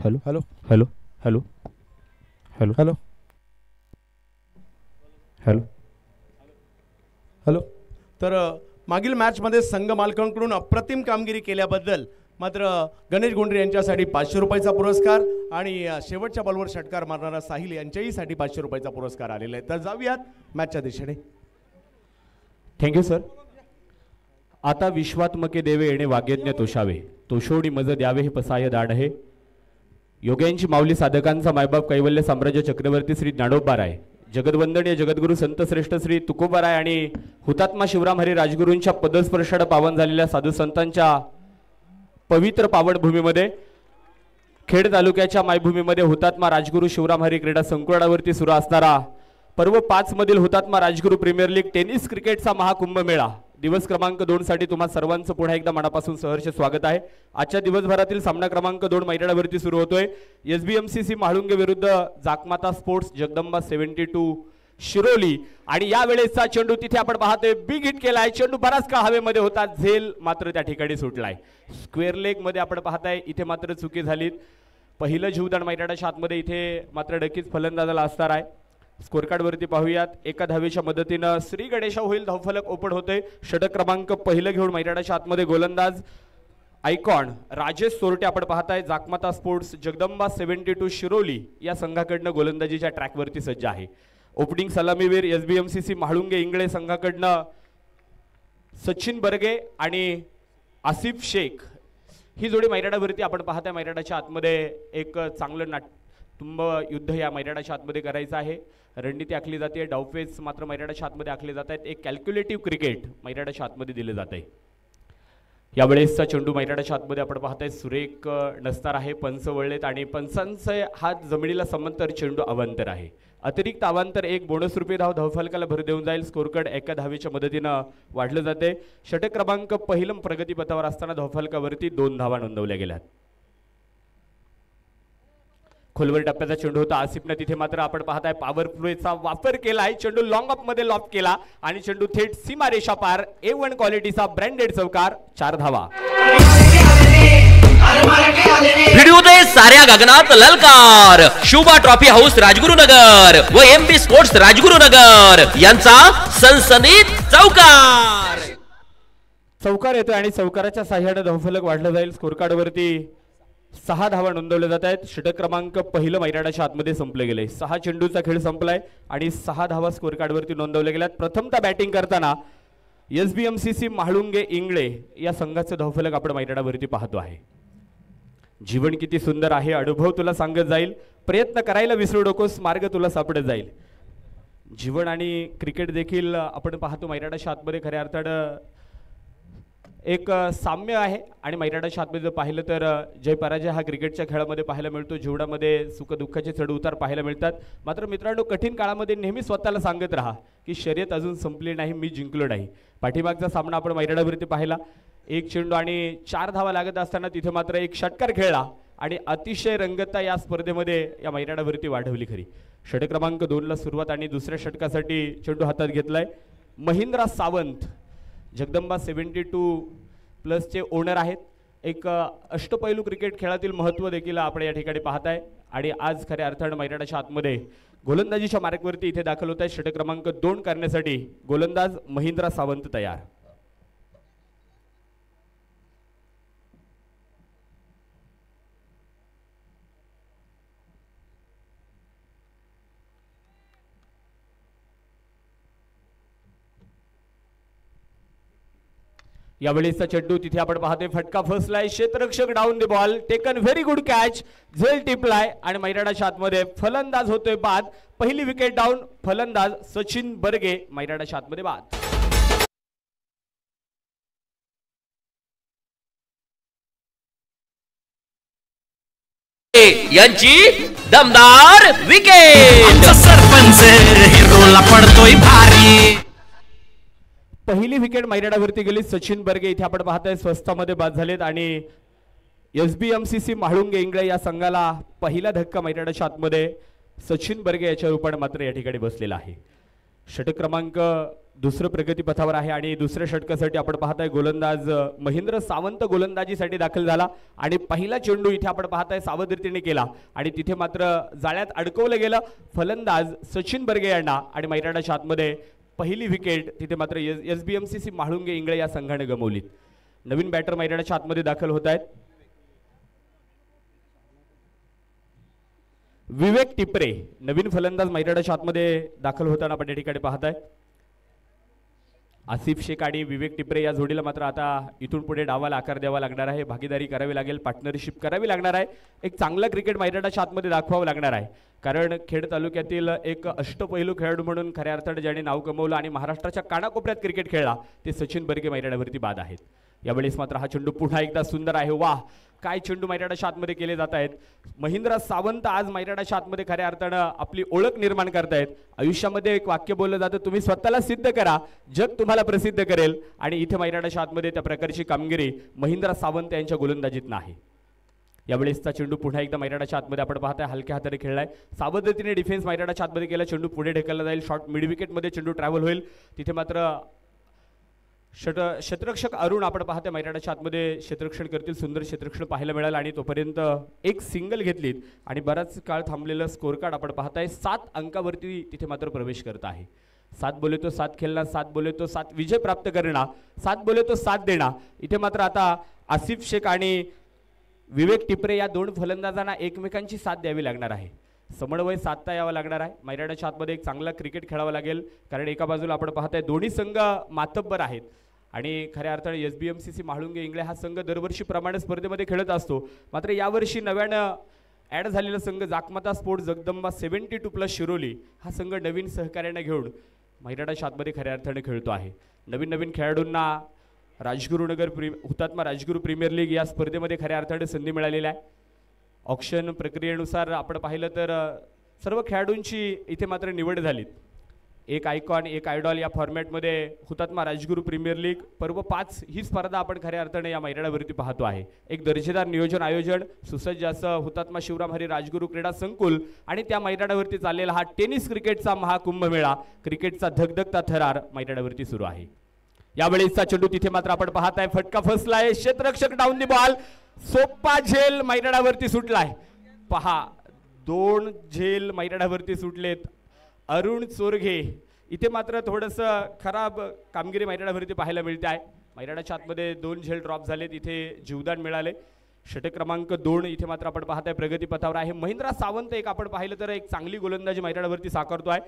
Hello hello hello hello hello hello hello hello. तर मागील मॅचमध्ये संघ मालकांकडून अप्रतिम कामगिरी केल्याबद्दल मात्र गणेश गोंडरे यांच्यासाठी 500 रुपयाचा पुरस्कार आणि शेवटच्या बॉलवर षटकार मारणारा साहिल यांच्याहीसाठी 500 रुपयाचा पुरस्कार आलेला आहे. तर जाऊयात मॅचच्या दिशेने. Thank you sir. आता विश्वात्मके देवे येणे वाग्यज्ञ तोषावे, तोषोडी मज द्यावे हे पसाय दाड आहे. योग्यांची माऊली साधकांचा मायबाप कैवल्य साम्राज्य चक्रवर्ती श्री ज्ञानोबाराय, जगदवंदनीय जगद्गुरु संतश्रेष्ठ श्री तुकोबाराय आणि हुतात्मा शिवराम हरी राजगुरूंच्या पदस्पर्शाने पावन झालेल्या साधू संतांच्या पवित्र पावन भूमीमध्ये, खेड तालुक्याच्या मायभूमीमध्ये हुतात्मा राजगुरू शिवराम हरी क्रीडा संकुलावरती सुरू असणारा पर्व 5 मधील हुतात्मा राजगुरू प्रीमियर लीग टेनिस क्रिकेटचा महाकुंभमेळा दिवस क्रमांक 2 साठी तुम्हा सर्वांचं पुन्हा एकदा मनापासून सहर्ष स्वागत आहे. आजच्या दिवसभरातील सामना क्रमांक 2 मैदानावरती सुरू होतोय. SBMCC म्हाळुंगे विरुद्ध जाकमाता स्पोर्ट्स जगदंबा 72 शिरोली. आणि या वेळेचा चेंडू तिथे आपण पाहतोय बिग हिट केलाय. चेंडू बराच काळ हवेमध्ये होता, झेल मात्र त्या ठिकाणी सुटलाय. स्क्वेअर लेग मध्ये आपण पाहताय इथे मात्र चुकी झालीत. पहिलं जीवदान मैदानाच्या आतमध्ये इथे मात्र नक्कीच फलंदाजाला असणार आहे. स्कोर कार्ड वरती पाहूयात. एका धावेच्या मदतीनं श्री गणेशा होईल धावफलक ओपन होते. षटक क्रमांक पहिलं घेऊन मैदानाच्या आतमध्ये गोलंदाज आयकॉन राजेश सोरटे आपण पाहताय. जाकमाता स्पोर्ट्स जगदंबा 72 शिरोली या संघाकडनं गोलंदाजीच्या ट्रॅकवरती सज्ज आहे. ओपनिंग सलामीवीर SBMCC म्हाळुंगे इंगळे संघाकडनं सचिन बर्गे आणि आसिफ शेख ही जोडी मैदानावरती आपण पाहताय. मैदानाच्या आतमध्ये एक चांगलं तुंब युद्ध या मैदानाच्या आतमध्ये करायचं आहे. रणनीती आखली जाते, डावपेच मात्र मैदानाच्या आतमध्ये आखले जात आहेत. एक कॅल्क्युलेटिव्ह क्रिकेट मैदानाच्या आतमध्ये दिले जात आहे. यावेळेसचा चेंडू मैदानाच्या आतमध्ये आपण पाहताय सुरेख नसणार आहे. पंच वळलेत आणि पंचांचे हात जमिनीला समांतर, चेंडू अवांतर आहे. अतिरिक्त अवांतर एक बोनस रुपये धावफलकाला भर देऊन जाईल. स्कोर कार्ड एका धावेच्या मदतीनं वाढलं जाते. षटक क्रमांक पहिलं प्रगतीपथावर असताना धावफलकावरती 2 धावा नोंदवल्या गेल्यात. खोलवर टप्प्याचा चेंडू होता. आसिफने तिथे मात्र आपण पाहताय पॉवर प्लेचा वापर केलाय. चेंडू लॉंग ऑफ मध्ये लॉक केला आणि चेंडू थेट सीमा रेषा पार. A1 क्वालिटीचा ब्रँडेड चौकार, 4 धावा. भिडू दे साऱ्या गगनात ललकार. शुभा ट्रॉफी हाऊस राजगुरुनगर व MP स्पोर्ट्स राजगुरुनगर यांचा सनसनीत चौकार. चौकार येतोय आणि चौकाराच्या साह्याने धावफलक वाढलं जाईल. स्कोर कार्ड वरती 6 धावा नोंदवल्या जात आहेत. षटक क्रमांक पहिलं मैदानाच्या आतमध्ये संपले गेले. 6 चेंडूचा खेळ संपलाय आणि 6 धावा स्कोर कार्ड वरती नोंदवल्या गेल्यात. प्रथमतः बॅटिंग करताना SBMCC म्हाळुंगे इंगळे या संघाचं धावफलक आपण मैदानावरती पाहतो आहे. जीवन किती सुंदर आहे, अनुभव तुला सांगत जाईल. प्रयत्न करायला विसरू नकोस, मार्ग तुला सापडत जाईल. जीवन आणि क्रिकेट देखील आपण पाहतो मैदानाच्या आतमध्ये खऱ्या अर्थानं एक साम्य आहे. आणि मैदानाच्या आतमध्ये जर पाहिलं तर जय पराजय हा क्रिकेटच्या खेळामध्ये पाहायला मिळतो. जीवनामध्ये सुख दुःखाचे चढ उतार पाहायला मिळतात. मात्र मित्रांनो, कठीण काळामध्ये नेहमी स्वतःला सांगत राहा की शर्यत अजून संपली नाही, मी जिंकलो नाही. पाठीमागचा सामना आपण मैदानावरती पाहिला. 1 चेंडू आणि 4 धावा लागत असताना तिथे मात्र एक षटकार खेळला आणि अतिशय रंगतता या स्पर्धेमध्ये या मैदानावरती वाढवली खरी. षटक क्रमांक 2 ला सुरुवात आणि दुसऱ्या षटकासाठी चेंडू हातात घेतलाय. महेंद्र सावंत जगदंबा 72 प्लसचे ओनर आहेत. एक अष्टपैलू क्रिकेट खेळातील महत्त्व देखील आपण या ठिकाणी पाहताय. आणि आज खऱ्या अर्थानं मैदानाच्या आतमध्ये गोलंदाजीच्या मार्गावरती इथे दाखल होत आहे. षटक क्रमांक 2 करण्यासाठी गोलंदाज महेंद्र सावंत तयार. यावेळेचा चेंडू तिथे आपण पाहतोय फटका फसलाय. क्षेत्ररक्षक down the ball, taken very good catch, झेल टिपलाय आणि मैदानाच्या आतमध्ये फलंदाज होतोय बाद. पहिली विकेट डाऊन. फलंदाज सचिन बर्गे मैदानाच्या आतमध्ये बाद. यांची दमदार विकेट. सरपंच हिरोला पडतोय भारी. पहिली विकेट मैदानावरती गेली. सचिन बर्गे इथे आपण पाहताय स्वस्तामध्ये बाद झालेत आणि SBMCC म्हाळुंगे इंगळे या संघाला पहिला धक्का मैदानाच्या आतमध्ये सचिन बर्गे याच्या रूपाने मात्र या ठिकाणी बसलेला आहे. षटक क्रमांक दुसरं प्रगतीपथावर आहे आणि दुसऱ्या षटकासाठी आपण पाहताय गोलंदाज महेंद्र सावंत गोलंदाजीसाठी दाखल झाला आणि पहिला चेंडू इथे आपण पाहताय सावधरीतीने केला आणि तिथे मात्र जाळ्यात अडकवलं गेलं फलंदाज सचिन बर्गे यांना आणि मैदानाच्या आतमध्ये पहिली विकेट तिथे मात्र SBMCC म्हाळुंगे इंगळे या संघाने गमावली. नवीन बॅटर मैदानाच्या आतमध्ये दाखल होत आहेत. विवेक टिपरे नवीन फलंदाज मैदानाच्या आतमध्ये दाखल होताना आपण या ठिकाणी पाहताय. आसिफ शेख आणि विवेक टिपरे या जोडीला मात्र आता इथून पुढे डावाला आकार द्यावा लागणार आहे, भागीदारी करावी लागेल, पार्टनरशिप करावी लागणार आहे, एक चांगला क्रिकेट मैदानाच्या आतमध्ये दाखवावं लागणार आहे. कारण खेड तालुक्यातील एक अष्टपैलू खेळाडू म्हणून खऱ्या अर्थाने ज्याने नाव कमवलं आणि महाराष्ट्राच्या कानाकोपऱ्यात क्रिकेट खेळला ते सचिन बर्गे मैदानावरती बाद आहेत. यावेळेस मात्र हा चेंडू पुन्हा एकदा सुंदर आहे. वाह, काय चेंडू मैदानाच्या आतमध्ये केले जात आहेत. महेंद्र सावंत आज मैदानाच्या आतमध्ये खऱ्या अर्थानं आपली ओळख निर्माण करतायत. आयुष्यामध्ये एक वाक्य बोललं जातं, तुम्ही स्वतःला सिद्ध करा, जग तुम्हाला प्रसिद्ध करेल. आणि इथे मैदानाच्या आतमध्ये त्या प्रकारची कामगिरी महेंद्र सावंत यांच्या गोलंदाजीत नाही. यावेळेसचा चेंडू पुन्हा एकदा मैदानाच्या आतमध्ये आपण पाहताय हलक्या हाताने खेळलाय. सावधतेने डिफेन्स मैदानाच्या आतमध्ये केला, चेंडू पुढे ढकलला जाईल, शॉर्ट मिड विकेटमध्ये चेंडू ट्रॅव्हल होईल. तिथे मात्र क्षेत्ररक्षक अरुण आपण पाहते मैदानाच्या आतमध्ये क्षेत्ररक्षण करतील. सुंदर क्षेत्ररक्षण पाहायला मिळालं आणि तोपर्यंत एक सिंगल घेतलीत आणि बराच काळ थांबलेलं स्कोर कार्ड आपण पाहताय 7 अंकावरती तिथे मात्र प्रवेश करत आहे. 7 बोले तो 7 खेळणार, 7 बोले तो 7 विजय प्राप्त करणार, 7 बोले तो 7 देणार. इथे मात्र आता आसिफ शेख आणि विवेक टिपरे या दोन फलंदाजांना एकमेकांची साथ द्यावी लागणार आहे. समन्वय साधता यावा लागणार आहे. मैदानाच्या आतमध्ये एक चांगला क्रिकेट खेळावा लागेल. कारण एका बाजूला आपण पाहताय दोन्ही संघ मातब्बर आहेत आणि खऱ्या अर्थाने SBMCC म्हाळुंगे इंगळे हा संघ दरवर्षीप्रमाणे स्पर्धेमध्ये खेळत असतो. मात्र यावर्षी नव्यानं ॲड झालेला संघ जाकमाता स्पोर्ट्स जगदंबा 72+ शिरोली हा संघ नवीन सहकार्याने घेऊन मैदानाच्या आतमध्ये खऱ्या अर्थाने खेळतो आहे. नवीन नवीन खेळाडूंना राजगुरुनगर हुतात्मा राजगुरू प्रीमियर लीग या स्पर्धेमध्ये खऱ्या अर्थाने संधी मिळालेली आहे. ऑक्शन प्रक्रियेनुसार आपण पाहिलं तर सर्व खेळाडूंची इथे मात्र निवड झाली. एक आयकॉन एक आयडॉल या फॉर्मॅटमध्ये हुतात्मा राजगुरू प्रीमियर लीग पर्व 5 ही स्पर्धा आपण खऱ्या अर्थाने या मैदानावरती पाहतो आहे. एक दर्जेदार नियोजन आयोजन, सुसज्ज असं हुतात्मा शिवराम हरी राजगुरू क्रीडा संकुल आणि त्या मैदानावरती चाललेला हा टेनिस क्रिकेटचा महाकुंभमेळा, क्रिकेटचा धगधगता थरार मैदानावरती सुरू आहे. यावेळेसचा चेंडू तिथे मात्र आपण पाहताय फटका फसलाय, क्षेत्ररक्षक डाऊन दी बॉल, सोप्पा झेल मैदानावरती सुटलाय. पहा 2 झेल मैदानावरती सुटलेत. अरुण चोरघे इथे मात्र थोडंसं खराब कामगिरी मैदानावरती पाहायला मिळते आहे. मैदानाच्या आतमध्ये 2 झेल ड्रॉप झालेत, इथे जीवदान मिळाले. षटक क्रमांक 2 इथे मात्र आपण पाहताय प्रगतीपथावर आहे. महेंद्र सावंत एक आपण पाहिलं तर एक चांगली गोलंदाजी मैदानावरती साकारतो आहे.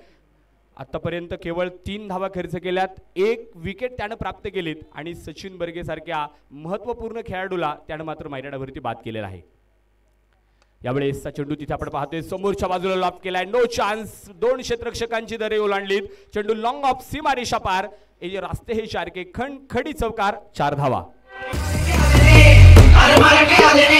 आतापर्यंत केवळ 3 धावा खर्च केल्यात, 1 विकेट त्यानं प्राप्त केलीत आणि सचिन बर्गे सारख्या महत्त्वपूर्ण खेळाडूला त्यानं मात्र मैदानावरती बाद केलेला आहे. यावेळेसचा चेंडू तिथे आपण पाहतोय समोरच्या बाजूला लॉप केलाय, नो चान्स. 2 क्षेत्ररक्षकांची दरे ओलांडलीत. चेंडू लॉंग ऑफ सीमारेषा पार, ये रास्ते हे चारके खडी चौकार, 4 धावा.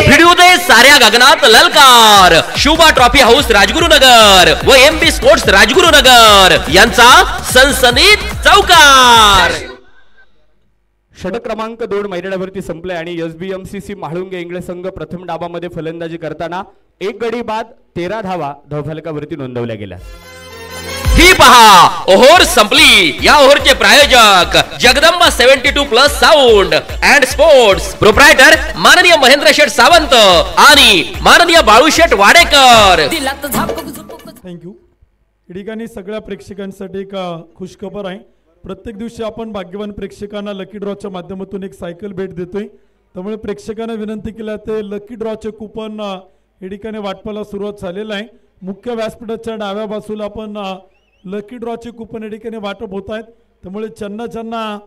भिडू दे साऱ्या गगनात ललकार. शुभा ट्रॉफी हाऊस राजगुरुनगर व MP स्पोर्ट्स राजगुरुनगर यांचा सनसनीत चौकार. षटक क्रमांक 2 मैदानावरती संपले आणि SBMCC म्हाळुंगे इंगळे संघ प्रथम डावामध्ये फलंदाजी करताना 1 गडी बाद 13 धावा धावफलकावरती नोंदवल्या गेल्या. ही पहा ओव्हर संपली. या ओव्हरचे प्रायोजक Jagdamba 72+ sound and sports, proprietor माननीय महेंद्र शेठ सावंत आणि माननीय बाळूशेठ वाडेकर. थँक्यू. या ठिकाणी सगळ्या प्रेक्षकांसाठी एक खुशखबर आहे. प्रत्येक दिवशी आपण भाग्यवान प्रेक्षकांना लकी ड्रॉच्या माध्यमातून एक सायकल भेट देतोय. त्यामुळे प्रेक्षकांना विनंती केली ते लकी ड्रॉचे कुपन या ठिकाणी वाटपाला सुरुवात झालेला आहे. मुख्य व्यासपीठाच्या डाव्या बाजूला आपण लकी ड्रॉचे कुपन या ठिकाणी वाटप होत आहेत. त्यामुळे ज्यांना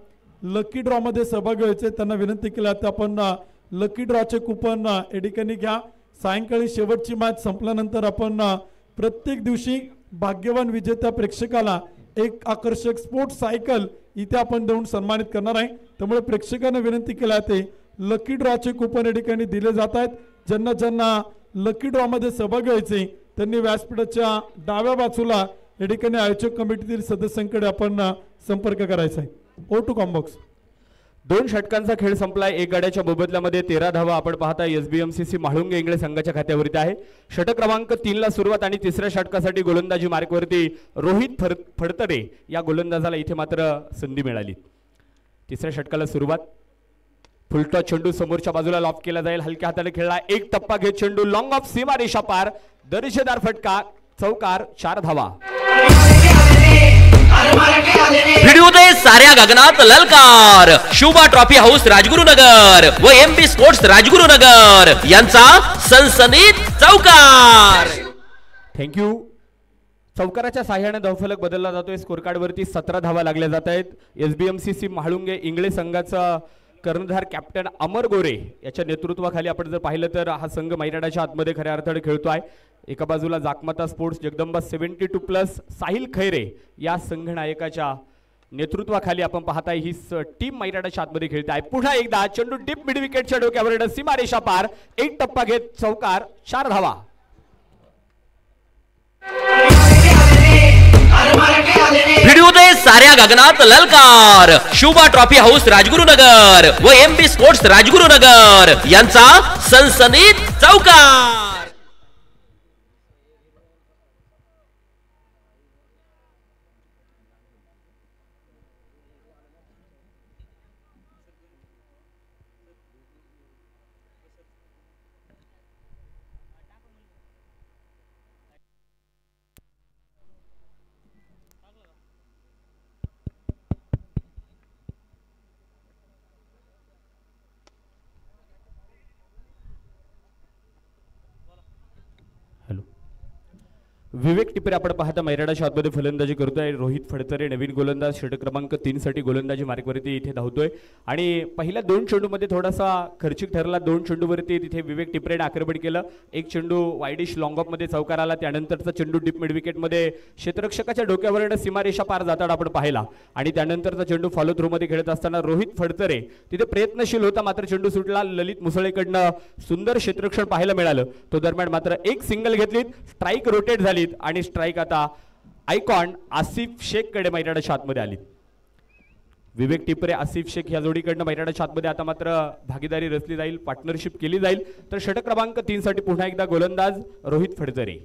लकी ड्रॉमध्ये सहभागी व्हायचे त्यांना विनंती केली तर आपण लकी ड्रॉचे कुपन या ठिकाणी घ्या. सायंकाळी शेवटची मॅच संपल्यानंतर आपण प्रत्येक दिवशी भाग्यवान विजेत्या प्रेक्षकाला एक आकर्षक स्पोर्ट्स सायकल इथे आपण देऊन सन्मानित करणार आहे. त्यामुळे प्रेक्षकांना विनंती केली आहे लकी ड्रॉचे कुपन या ठिकाणी दिले जात आहेत. ज्यांना लकी ड्रॉमध्ये सहभागी व्हायचे त्यांनी व्यासपीठाच्या डाव्या बाजूला या ठिकाणी आयोजक कमिटीतील सदस्यांकडे आपण संपर्क करायचा आहे. ओ टू कॉम्बॉक्स. 2 षटकांचा खेळ संपलाय. 1 गड्याच्या मोबदल्यामध्ये 13 धावा आपण पाहता SBMCC म्हाळुंगे इंगळे संघाच्या खात्यावरती आहे. षटक क्रमांक 3 ला सुरुवात आणि तिसऱ्या षटकासाठी गोलंदाजी मार्कवरती रोहित फडतरे या गोलंदाजाला इथे मात्र संधी मिळाली. तिसऱ्या षटकाला सुरुवात. फुलटॉस चेंडू समोरच्या बाजूला लॉफ केला जाईल. हलक्या हाताने खेळला. एक टप्पा घेत चेंडू लॉंग ऑफ सीमा रेषा पार. दर्जेदार फटका. चौकार. 4 धावा. व्हिडिओ दे साऱ्या गगनात ललकार. शुभा ट्रॉफी हाऊस राजगुरुनगर व MB स्पोर्ट्स राजगुरुनगर यांचा सनसनीत चौकार. थँक्यू. चौकाराच्या साह्याने धावफलक बदलला जातोय. स्कोर कार्ड वरती 17 धावा लागल्या जात आहेत. SBMCC म्हाळुंगे इंगळे संघाचा कर्णधार कॅप्टन अमर गोरे याच्या नेतृत्वाखाली आपण जर पाहिलं तर हा संघ मैदानाच्या आतमध्ये खऱ्या अर्थाने खेळतोय. एका बाजूला जाकमाता स्पोर्ट्स जगदंबा 72+ साहिल खैरे या संघनायकाच्या नेतृत्वाखाली आपण पाहताय ही टीम मैदानाच्या आतमध्ये खेळते आहे. पुन्हा एकदा चेंडू डीप मिड विकेटच्या डोक्यावर सीमारेषा पार. एक टप्पा घेत चौकार. 4 धावा. व्हिडिओ दे साऱ्या गगनात ललकार. शुभा ट्रॉफी हाऊस राजगुरुनगर व MB स्पोर्ट्स राजगुरुनगर यांचा सनसनीत चौकार. विवेक टिपरे आपण पाहता मैदानाच्या आतमध्ये फलंदाजी करतोय. रोहित फडतरे नवीन गोलंदाज षटक क्रमांक 3 साठी गोलंदाजी मार्कवरती इथे धावतोय आणि पहिल्या 2 चेंडूमध्ये थोडासा खर्चिक ठरला. 2 चेंडूवरती तिथे विवेक टिपरेने आक्रमण केलं. एक चेंडू वाईडिश लॉंग ऑफ मध्ये चौकार आला. त्यानंतरचा चेंडू डीप मिड विकेट मध्ये क्षेत्ररक्षकाच्या डोक्यावर सीमारेषा पार जाताना आपण पाहिला आणि त्यानंतरचा चेंडू फॉलो थ्रो मध्ये खेळत असताना रोहित फडतरे तिथे प्रयत्नशील होता मात्र चेंडू सुटला. ललित मुसळेकडनं सुंदर क्षेत्ररक्षण पाहायला मिळालं. तो दरम्यान मात्र एक सिंगल घेतली. स्ट्राईक रोटेट झाली आणि स्ट्राईक आता आयकॉन आसिफ शेख कडे मैदानाच्या आतमध्ये आली. विवेक टिपरे आसिफ शेख या जोडीकडनं मैदानाच्या आतमध्ये आता मात्र भागीदारी रचली जाईल. पार्टनरशिप केली जाईल. तर षटक क्रमांक 3 साठी पुन्हा एकदा गोलंदाज रोहित फडतरे.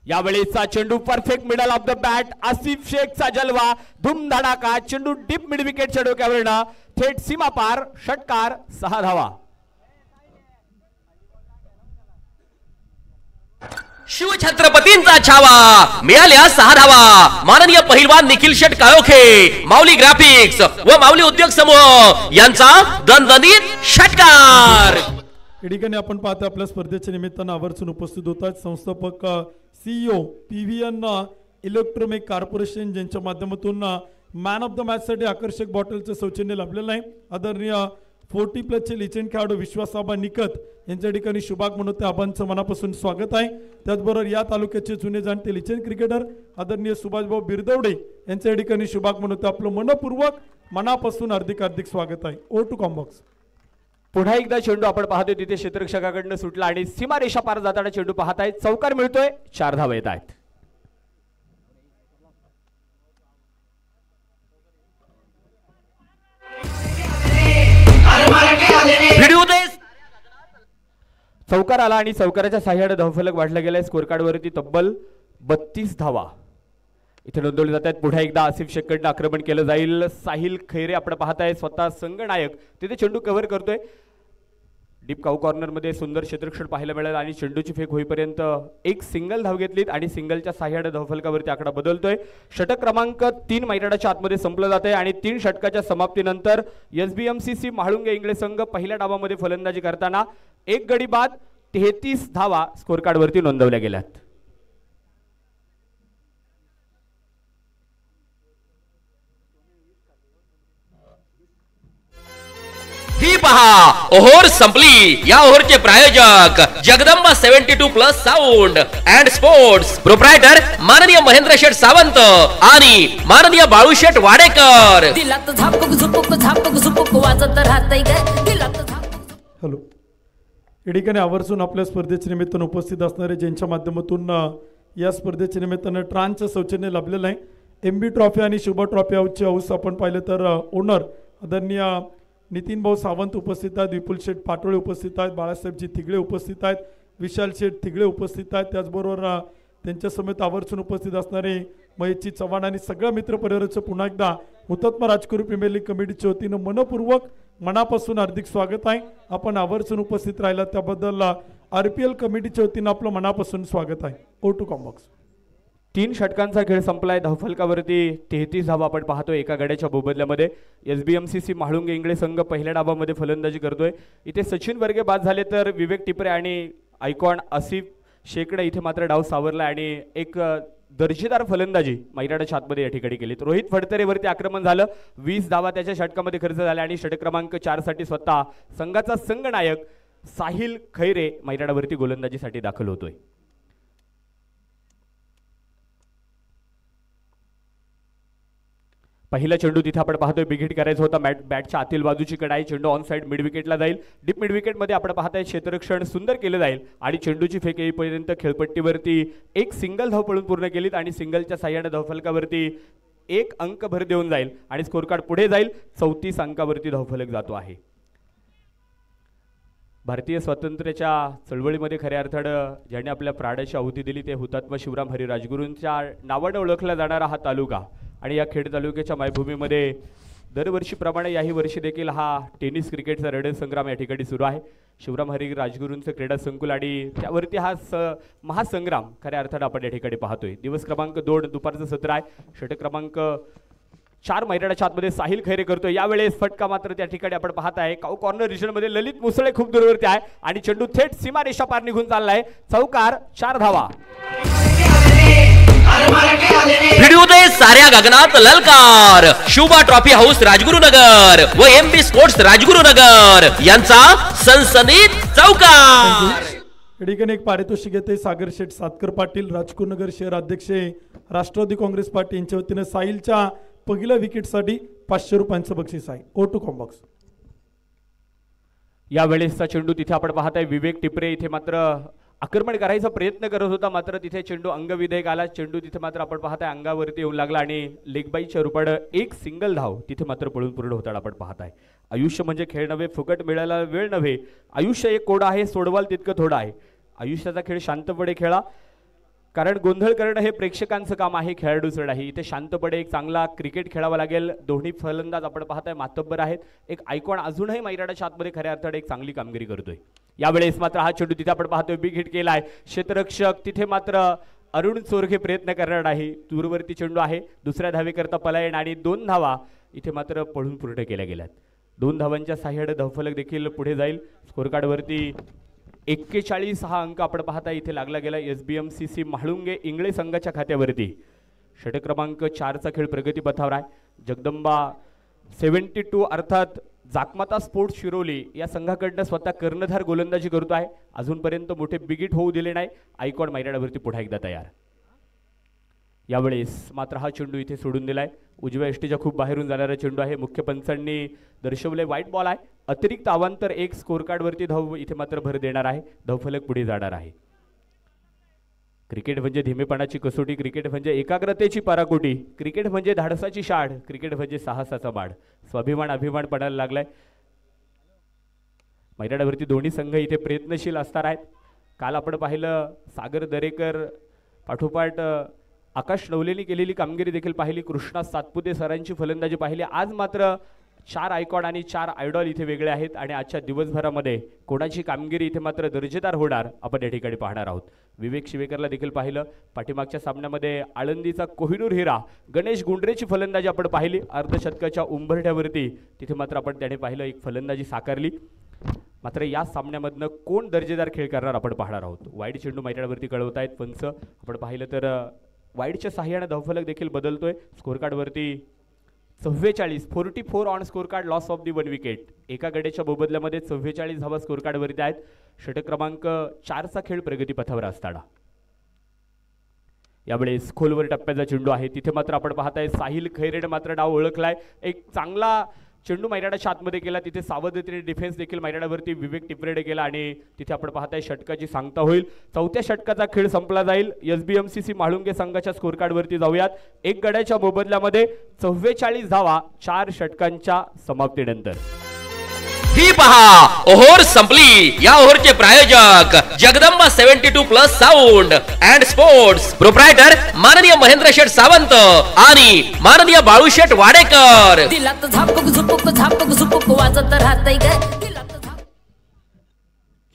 यावेळेचा चेंडू perfect middle of the bat. Asif शेखचा जलवा. धूमधडाका. चेंडू डीप मिड विकेटच्या डोक्यावरनं थेट सीमा पार. षटकार. 6 धावा. शिवछत्रपतींचा छावा. मिळाल्या 6 धावा. माननीय पहिलवान निखिल शेट काळोखे, माऊली ग्राफिक्स व माऊली उद्योग समूह यांचा दणदणीत षटकार. या ठिकाणी आपण पाहतो आपल्या स्पर्धेच्या निमित्तानं आवर्जून उपस्थित होतात संस्थापक CEO PVN इलेक्ट्रोमेक कॉर्पोरेशन ज्यांच्या माध्यमातून मॅन ऑफ द मॅच साठी आकर्षक बॉटलचं सौजन्य लाभलेलं आहे. आदरणीय 40+ चे लिजेंड खेळाडू विश्वासाबा निकत यांच्या ठिकाणी शुभाग म्हणून आबांचं मनापासून स्वागत आहे. त्याचबरोबर या तालुक्याचे जुने जाणते लिजेंड क्रिकेटर आदरणीय सुभाषभाऊ बिरदवडे यांच्या ठिकाणी शुभाग म्हणून आपलं मनपूर्वक मनापासून हार्दिक स्वागत आहे. ओ टू कॉम्बॉक्स. पुन्हा एकदा चेंडू आपण पाहतोय तिथे क्षेत्ररक्षकाकडनं सुटला आणि सीमारेषा पार जाताना चेंडू पाहताय. चौकार मिळतोय. 4 धावा येत आहेत. चौकार आला आणि चौकाराच्या साह्याने धावफलक वाढला गेलाय. स्कोर कार्ड वरती तब्बल 32 धावा इथे नोंदवले जात आहेत. पुढे एकदा आसिफ शेखकडनं आक्रमण केलं जाईल. साहिल खैरे आपण पाहताय स्वतः संघनायक तिथे चेंडू कव्हर करतोय. डीप काऊ कॉर्नर मध्ये सुंदर क्षेत्ररक्षण पाहायला मिळेल आणि चेंडूची फेक होईपर्यंत एक सिंगल धाव घेतलीत आणि सिंगलच्या साह्याने धावफलकावरती आकडा बदलतोय. षटक क्रमांक 3 मैदानाच्या आतमध्ये संपलं जात आहे आणि 3 षटकाच्या समाप्तीनंतर SBMCC म्हाळुंगे इंगळे संघ पहिल्या डावामध्ये फलंदाजी करताना 1 गडी बाद 33 धावा स्कोर कार्ड वरती नोंदवल्या गेल्यात. ही पहा ओहोर संपली. या ओहोरचे प्रायोजक Jagdamba 72+ sound and sports proprietor माननीय महेंद्र शेठ सावंत आणि माननीय बाळू शेठ वाडेकर. हॅलो. या ठिकाणी आवर्जून आपल्या स्पर्धेच्या निमित्तानं उपस्थित असणारे ज्यांच्या माध्यमातून या स्पर्धेच्या निमित्तानं ट्रान्सचं सौजन्य लाभलेलं आहे. MB ट्रॉफी आणि शुभा ट्रॉफी हाऊसचे हाऊस आपण पाहिलं तर ओनर आदरणीय नितीन भाऊ सावंत उपस्थित आहेत, विपुल शेठ पाटोळे उपस्थित आहेत, बाळासाहेबजी तिगळे उपस्थित आहेत, विशाल शेठ तिगळे उपस्थित आहेत, त्याचबरोबर त्यांच्या समेत आवर्जून उपस्थित असणारे महेशजी चव्हाण आणि सगळ्या मित्रपरिवाराचं पुन्हा एकदा हुतात्मा राजकुरू प्रीमियर लीग कमिटीच्या वतीनं मनपूर्वक मनापासून हार्दिक स्वागत आहे. आपण आवर्जून उपस्थित राहिला त्याबद्दल RPL कमिटीच्या वतीनं आपलं मनापासून स्वागत आहे. ओ टू कॉम्बॉक्स. 3 षटकांचा खेळ संपलाय. धावफलकावरती 33 धावा आपण पाहतोय एका गड्याच्या बोबदल्यामध्ये. SBMCC म्हाळुंगे इंगळे संघ पहिल्या डावामध्ये फलंदाजी करतोय. इथे सचिन वर्गे बाद झाले तर विवेक टिपरे आणि आयकॉन आसिफ शेकडे इथे मात्र डाव सावरला आणि एक दर्जेदार फलंदाजी मैराडाच्या आतमध्ये या ठिकाणी केली. रोहित फडतरेवरती आक्रमण झालं. 20 धावा त्याच्या षटकामध्ये खर्च झाल्या आणि षटक क्रमांक 4 साठी स्वतः संघाचा संघनायक साहिल खैरे मैराडावरती गोलंदाजीसाठी दाखल होतोय. पहिला चेंडू तिथे आपण पाहतोय बिग हिट करायचा होता. बॅटच्या आतील बाजूची कडाई. चेंडू ऑन साइड मिड विकेटला जाईल. डीप मिड विकेटमध्ये आपण पाहताय क्षेत्ररक्षण सुंदर केलं जाईल आणि चेंडूची फेक येईपर्यंत खेळपट्टीवरती एक सिंगल धाव पळून पूर्ण केलीत आणि सिंगलच्या साह्याने धावफलकावरती 1 अंक भर देऊन जाईल आणि स्कोर कार्ड पुढे जाईल. 34 अंकावरती धावफलक जातो आहे. भारतीय स्वातंत्र्याच्या चळवळीमध्ये खऱ्या अर्थानं ज्याने आपल्या प्राणाची आहुती दिली ते हुतात्मा शिवराम हरी राजगुरूंच्या नावाने ओळखला जाणारा हा तालुका आणि या खेड तालुक्याच्या मायभूमीमध्ये दरवर्षीप्रमाणे याही वर्षी देखील हा टेनिस क्रिकेटचा रणसंग्राम या ठिकाणी सुरू आहे. शिवराम हरी राजगुरूंचं क्रीडा संकुल आणि त्यावरती हा महासंग्राम खऱ्या अर्थानं आपण या ठिकाणी पाहतोय. दिवस क्रमांक 2 दुपारचं सत्र आहे. षटक क्रमांक 4 मैदानाच्या आतमध्ये साहिल खैरे करतोय. यावेळेस फटका मात्र त्या ठिकाणी आपण पाहत आहे काऊ कॉर्नर रिजन मध्ये ललित मुसळे खूप दूरवरती आहे आणि चेंडू थेट सीमारेषा पार निघून चाललाय. चौकार 4 धावा. भिडूदे साऱ्या गगनात ललकार. शुभा ट्रॉफी हाऊस राजगुरुनगर व MP स्पोर्ट्स राजगुरुनगर यांचा सनसनीत चौकार. या ठिकाणी एक पारितोषिक येते. सागर शेठ सातकर पाटील राजगुरुनगर शहर अध्यक्ष राष्ट्रवादी काँग्रेस पार्टी यांच्या वतीने साहिलच्या पहिल्या विकेटसाठी 500 रुपयांचं बक्षीस आहे. ओ टू कॉम्बॉक्स. यावेळेसचा चेंडू तिथे आपण पाहताय विवेक टिपरे इथे मात्र आक्रमण करायचा प्रयत्न करत होता मात्र तिथे चेंडू अंगविधेयक आला. चेंडू तिथे मात्र आपण पाहताय अंगावरती येऊन लागला आणि लेगबाईच्या रूपानं 1 सिंगल धाव तिथे मात्र पळून पूर्ण होताना आपण पाहताय. आयुष्य म्हणजे खेळ नव्हे, फुकट मिळायला वेळ नव्हे. आयुष्य एक कोडं आहे, सोडवाल तितकं थोडं आहे. आयुष्याचा खेळ शांतपणे खेळा कारण गोंधळ करणं हे प्रेक्षकांचं काम आहे, खेळाडूचं नाही. इथे शांतपणे एक चांगला क्रिकेट खेळावा लागेल. दोन्ही फलंदाज आपण पाहताय मातब्बर आहेत. एक आयकॉन अजूनही मैदानाच्या आतमध्ये खऱ्या अर्थाने एक चांगली कामगिरी करतोय. यावेळेस मात्र हा चेंडू तिथे आपण पाहतोय बिग हिट केलाय. क्षेत्ररक्षक तिथे मात्र अरुण चोरगे प्रयत्न करणार नाही. दूरवरती चेंडू आहे. दुसऱ्या धावेकरता पलायन आणि 2 धावा इथे मात्र पळून पूर्ण केल्या गेल्यात. 2 धावांच्या साह्याने धावफलक देखील पुढे जाईल. स्कोर कार्डवरती 41 हा अंक आपण पाहता इथे लागला गेला SBMCC म्हाळुंगे इंगळे संघाच्या खात्यावरती. षटक क्रमांक 4चा खेळ प्रगतीपथावर आहे. जगदंबा 72 अर्थात जाकमाता स्पोर्ट्स शिरोली या संघाकडनं स्वतः कर्णधार गोलंदाजी करतो आहे. अजूनपर्यंत मोठे बिगिट होऊ दिले नाही. आयकॉन मैदानावरती पुन्हा एकदा तयार. यावेळेस मात्र हा चेंडू इथे सोडून दिलाय. उजव्या यष्टीच्या खूप बाहेरून जाणारा चेंडू आहे. मुख्य पंचांनी दर्शवले व्हाईट बॉल आहे. अतिरिक्त अवांतर 1 स्कोर कार्डवरती धाव इथे मात्र भर देणार आहे. धावफलक पुढे जाणार आहे. क्रिकेट म्हणजे धीमेपणाची कसोटी. क्रिकेट म्हणजे एकाग्रतेची पराकोटी. क्रिकेट म्हणजे धाडसाची शाढ. क्रिकेट म्हणजे साहसाचा बाढ. स्वाभिमान अभिमान पडायला लागलाय. मैदानावरती दोन्ही संघ इथे प्रयत्नशील असणार आहेत. काल आपण पाहिलं सागर दरेकर पाठोपाठ आकाश नवलेनी केलेली कामगिरी देखील पाहिली. कृष्णा सातपुते सरांची फलंदाजी पाहिली. आज मात्र 4 आयकॉन आणि 4 आयडॉल इथे वेगळे आहेत आणि आजच्या दिवसभरामध्ये कोणाची कामगिरी इथे मात्र दर्जेदार होणार आपण या ठिकाणी पाहणार आहोत. विवेक शिवेकरला देखील पाहिलं. पाठीमागच्या सामन्यामध्ये आळंदीचा कोहिनूर हिरा गणेश गुंडरेची फलंदाजी आपण पाहिली. अर्धशतकाच्या उंबरठ्यावरती तिथे मात्र आपण त्याने पाहिलं एक फलंदाजी साकारली. मात्र या सामन्यामधनं कोण दर्जेदार खेळ करणार आपण पाहणार आहोत. वाईड चेंडू मैदानावरती कळवतायत पंच. आपण पाहिलं तर वाईडच्या साह्याने धावफलक देखील बदलतोय. स्कोर कार्डवरती 44 on score card. Loss of the 1 wicket. एका गड्याच्या मोबदल्यामध्ये 44 धावा स्कोर कार्डवरती आहेत. षटक क्रमांक 4चा खेळ प्रगतीपथावर असताना यावेळेस खोलवर टप्प्याचा चेंडू आहे. तिथे मात्र आपण पाहताय साहिल खैरेने मात्र डाव ओळखलाय. एक चांगला चेंडू मैदानाच्या आतमध्ये गेला, तिथे सावधतेने डिफेन्स देखील मैदानावरती विवेक टिपरेडे गेला आणि तिथे आपण पाहताय षटकाची सांगता होईल. चौथ्या षटकाचा खेळ संपला जाईल. SBMCC म्हाळुंगे संघाच्या स्कोर कार्ड वरती जाऊयात. एक गड्याच्या मोबदल्यामध्ये 44 धावा 4 षटकांच्या समाप्तीनंतर. ही पहा ओव्हर संपली. या ओव्हरचे प्रायोजक Jagdamba 72+ sound and sports, proprietor माननीय महेंद्र शेठ सावंत आणि माननीय बाळू शेठ वाडेकर. दिलात झापक झुपक वाजत राहतय ग.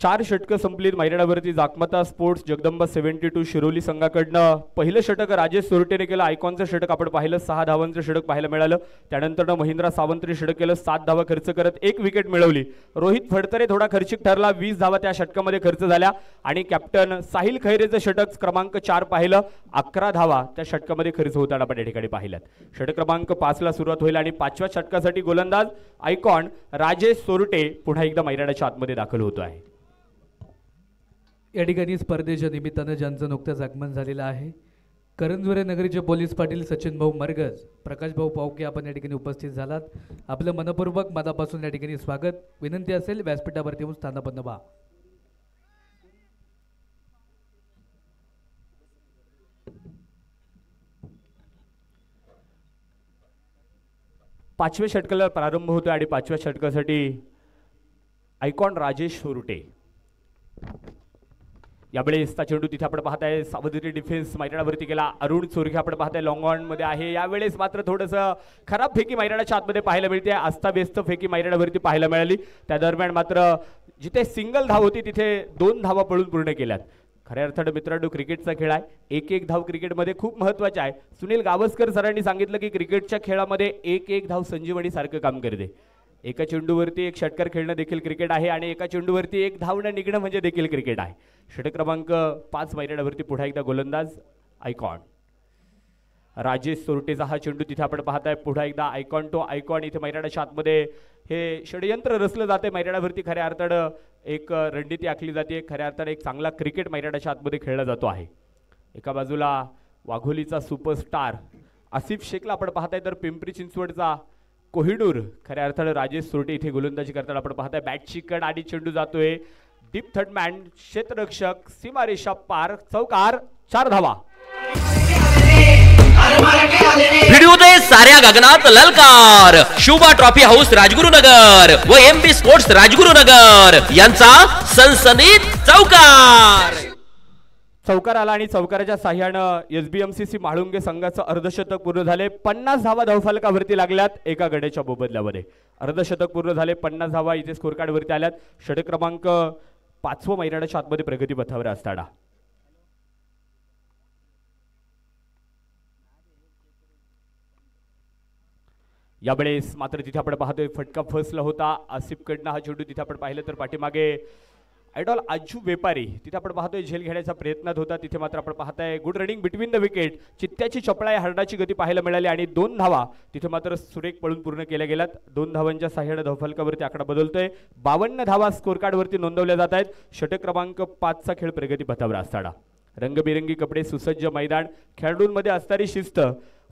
4 षटकं संपलीत. मैदानावरती जाकमता स्पोर्ट्स जगदंबा 72 शिरोली संघाकडनं पहिलं षटक राजेश सोरटेने केलं. आयकॉनचं षटक आपण पाहिलं, 6 धावांचं षटक पाहायला मिळालं. त्यानंतर महिंद्रा सावंतने षटक केलं, 7 धावा खर्च करत 1 विकेट मिळवली. रोहित फडतरे थोडा खर्चिक ठरला, 20 धावा त्या षटकामध्ये खर्च झाल्या आणि कॅप्टन साहिल खैरेचं षटक क्रमांक 4 पाहिलं, 11 धावा त्या षटकामध्ये खर्च होताना आपण या ठिकाणी पाहिल्यात. षटक क्रमांक 5 ला सुरुवात होईल आणि 5व्या षटकासाठी गोलंदाज आयकॉन राजेश सोरटे पुन्हा एकदा मैदानाच्या आतमध्ये दाखल होतो आहे. या ठिकाणी स्पर्धेच्या निमित्तानं ज्यांचं नुकतंच आगमन झालेलं आहे, करंजवरे नगरीचे पोलीस पाटील सचिन भाऊ मरगज, प्रकाश भाऊ पावके आपण या ठिकाणी उपस्थित झालात. आपलं मनपूर्वक मनापासून या ठिकाणी स्वागत. विनंती असेल व्यासपीठावरती येऊन स्थानापन्न व्हा. पाचव्या षटकाला प्रारंभ होतो आणि 5व्या षटकासाठी आयकॉन राजेश सोरटे. यावेळेस चेंडू तिथे आपण पाहताय, सावधगिरी डिफेन्स मैदानावरती गेला. अरुण चोरगे आपण पाहताय लॉंग ऑन मध्ये आहे. यावेळेस मात्र थोडंसं खराब फेकी मैदानाच्या आतमध्ये पाहायला मिळते. अस्ताव्यस्त फेकी मैदानावरती पाहायला मिळाली. त्या दरम्यान मात्र जिथे सिंगल धाव होती तिथे 2 धावा पळून पूर्ण केल्यात. खऱ्या अर्थानं मित्रांनो क्रिकेटचा खेळ आहे. 1-1 धाव क्रिकेटमध्ये खूप महत्त्वाचे आहे. सुनील गावस्कर सरांनी सांगितलं की क्रिकेटच्या खेळामध्ये 1-1 धाव संजीवनी सारखं काम करते. एका चेंडूवरती 1 षटकार खेळणं देखील क्रिकेट आहे आणि एका चेंडूवरती 1 धावणं निघणं म्हणजे देखील क्रिकेट आहे. षटक क्रमांक 5 मैदानावरती पुन्हा एकदा गोलंदाज आयकॉन राजेश सोरटेचा हा चेंडू तिथे आपण पाहताय. पुन्हा एकदा आयकॉन टू आयकॉन. इथे मैदानाच्या आतमध्ये हे षडयंत्र रचलं जाते. मैदानावरती खऱ्या अर्थानं एक रणनीती आखली जाते. खऱ्या अर्थानं एक चांगला क्रिकेट मैदानाच्या आतमध्ये खेळला जातो आहे. एका बाजूला वाघोलीचा सुपरस्टार आसिफ शेखला आपण पाहताय, तर पिंपरी चिंचवडचा कोहिनूर खऱ्या अर्थानं राजेश सोरटे इथे गोलंदाजी करताना आपण पाहताय. बॅटची कड आणि चेंडू जातोय डीप थर्ड मॅन, क्षेत्ररक्षक, सीमारेषा पार, चौकार, 4 धावा. व्हिडिओ दे साऱ्या गगनात ललकार. शुभा ट्रॉफी हाऊस राजगुरुनगर व MP स्पोर्ट्स राजगुरुनगर यांचा सनसनीत चौकार. चौकार आला आणि चौकाराच्या साह्यानं SBMCC म्हाळुंगे संघाचं अर्धशतक पूर्ण झाले. 50 धावा धावफलकावरती लागल्यात एका गड्याच्या मोबदल्यामध्ये. अर्धशतक पूर्ण झाले, 50 धावा इथे स्कोर कार्ड वरती आल्यात. षटक क्रमांक 5व्या मैदानाच्या आतमध्ये प्रगती पथावर असताना यावेळेस मात्र तिथे आपण पाहतोय फटका फसला होता आसिफ कडनं. हा चेंडू तिथे आपण पाहिलं तर पाठीमागे आयडॉल आजू व्यापारी तिथे आपण पाहतोय झेल घेण्याच्या प्रयत्नात होता. तिथे मात्र आपण पाहताय good running between the wicket. चित्त्याची चपळाई, हरणाची गती पाहायला मिळाली आणि 2 धावा तिथे मात्र सुरेख पळून पूर्ण केल्या गेल्यात. 2 धावांच्या साह्याने धावफलकावरती आकडा बदलतोय. 52 धावा स्कोर कार्ड वरती नोंदवल्या जात आहेत. षटक क्रमांक 5चा खेळ प्रगती पथावर असताना रंगबिरंगी कपडे, सुसज्ज मैदान, खेळाडूंमध्ये असणारी शिस्त,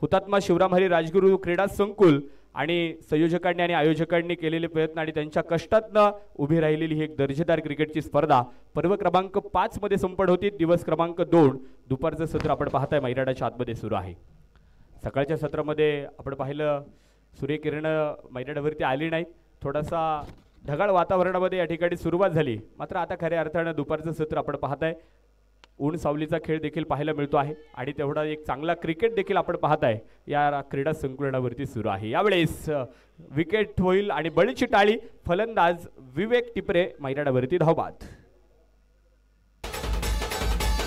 हुतात्मा शिवराम हरी राजगुरू क्रीडा संकुल आणि संयोजकांनी आणि आयोजकांनी केलेले प्रयत्न आणि त्यांच्या कष्टातनं उभी राहिलेली ही एक दर्जेदार क्रिकेटची स्पर्धा पर्व क्रमांक 5 मध्ये संपन्न होती. दिवस क्रमांक 2 दुपारचं सत्र आपण पाहताय मैदानाच्या आतमध्ये सुरू आहे. सकाळच्या सत्रामध्ये आपण पाहिलं सूर्यकिरण मैदानावरती आली नाही. थोडासा ढगाळ वातावरणामध्ये या ठिकाणी सुरुवात झाली. मात्र आता खऱ्या अर्थानं दुपारचं सत्र आपण पाहताय. ऊन सावलीचा खेळ देखील पाहायला मिळतो आहे आणि तेवढा एक चांगला क्रिकेट देखील आपण पाहताय या क्रीडा संकुलनावरती सुरू आहे. यावेळेस विकेट होईल आणि बळीची टाळी. फलंदाज विवेक टिपरे मैदानावरती धावबाद.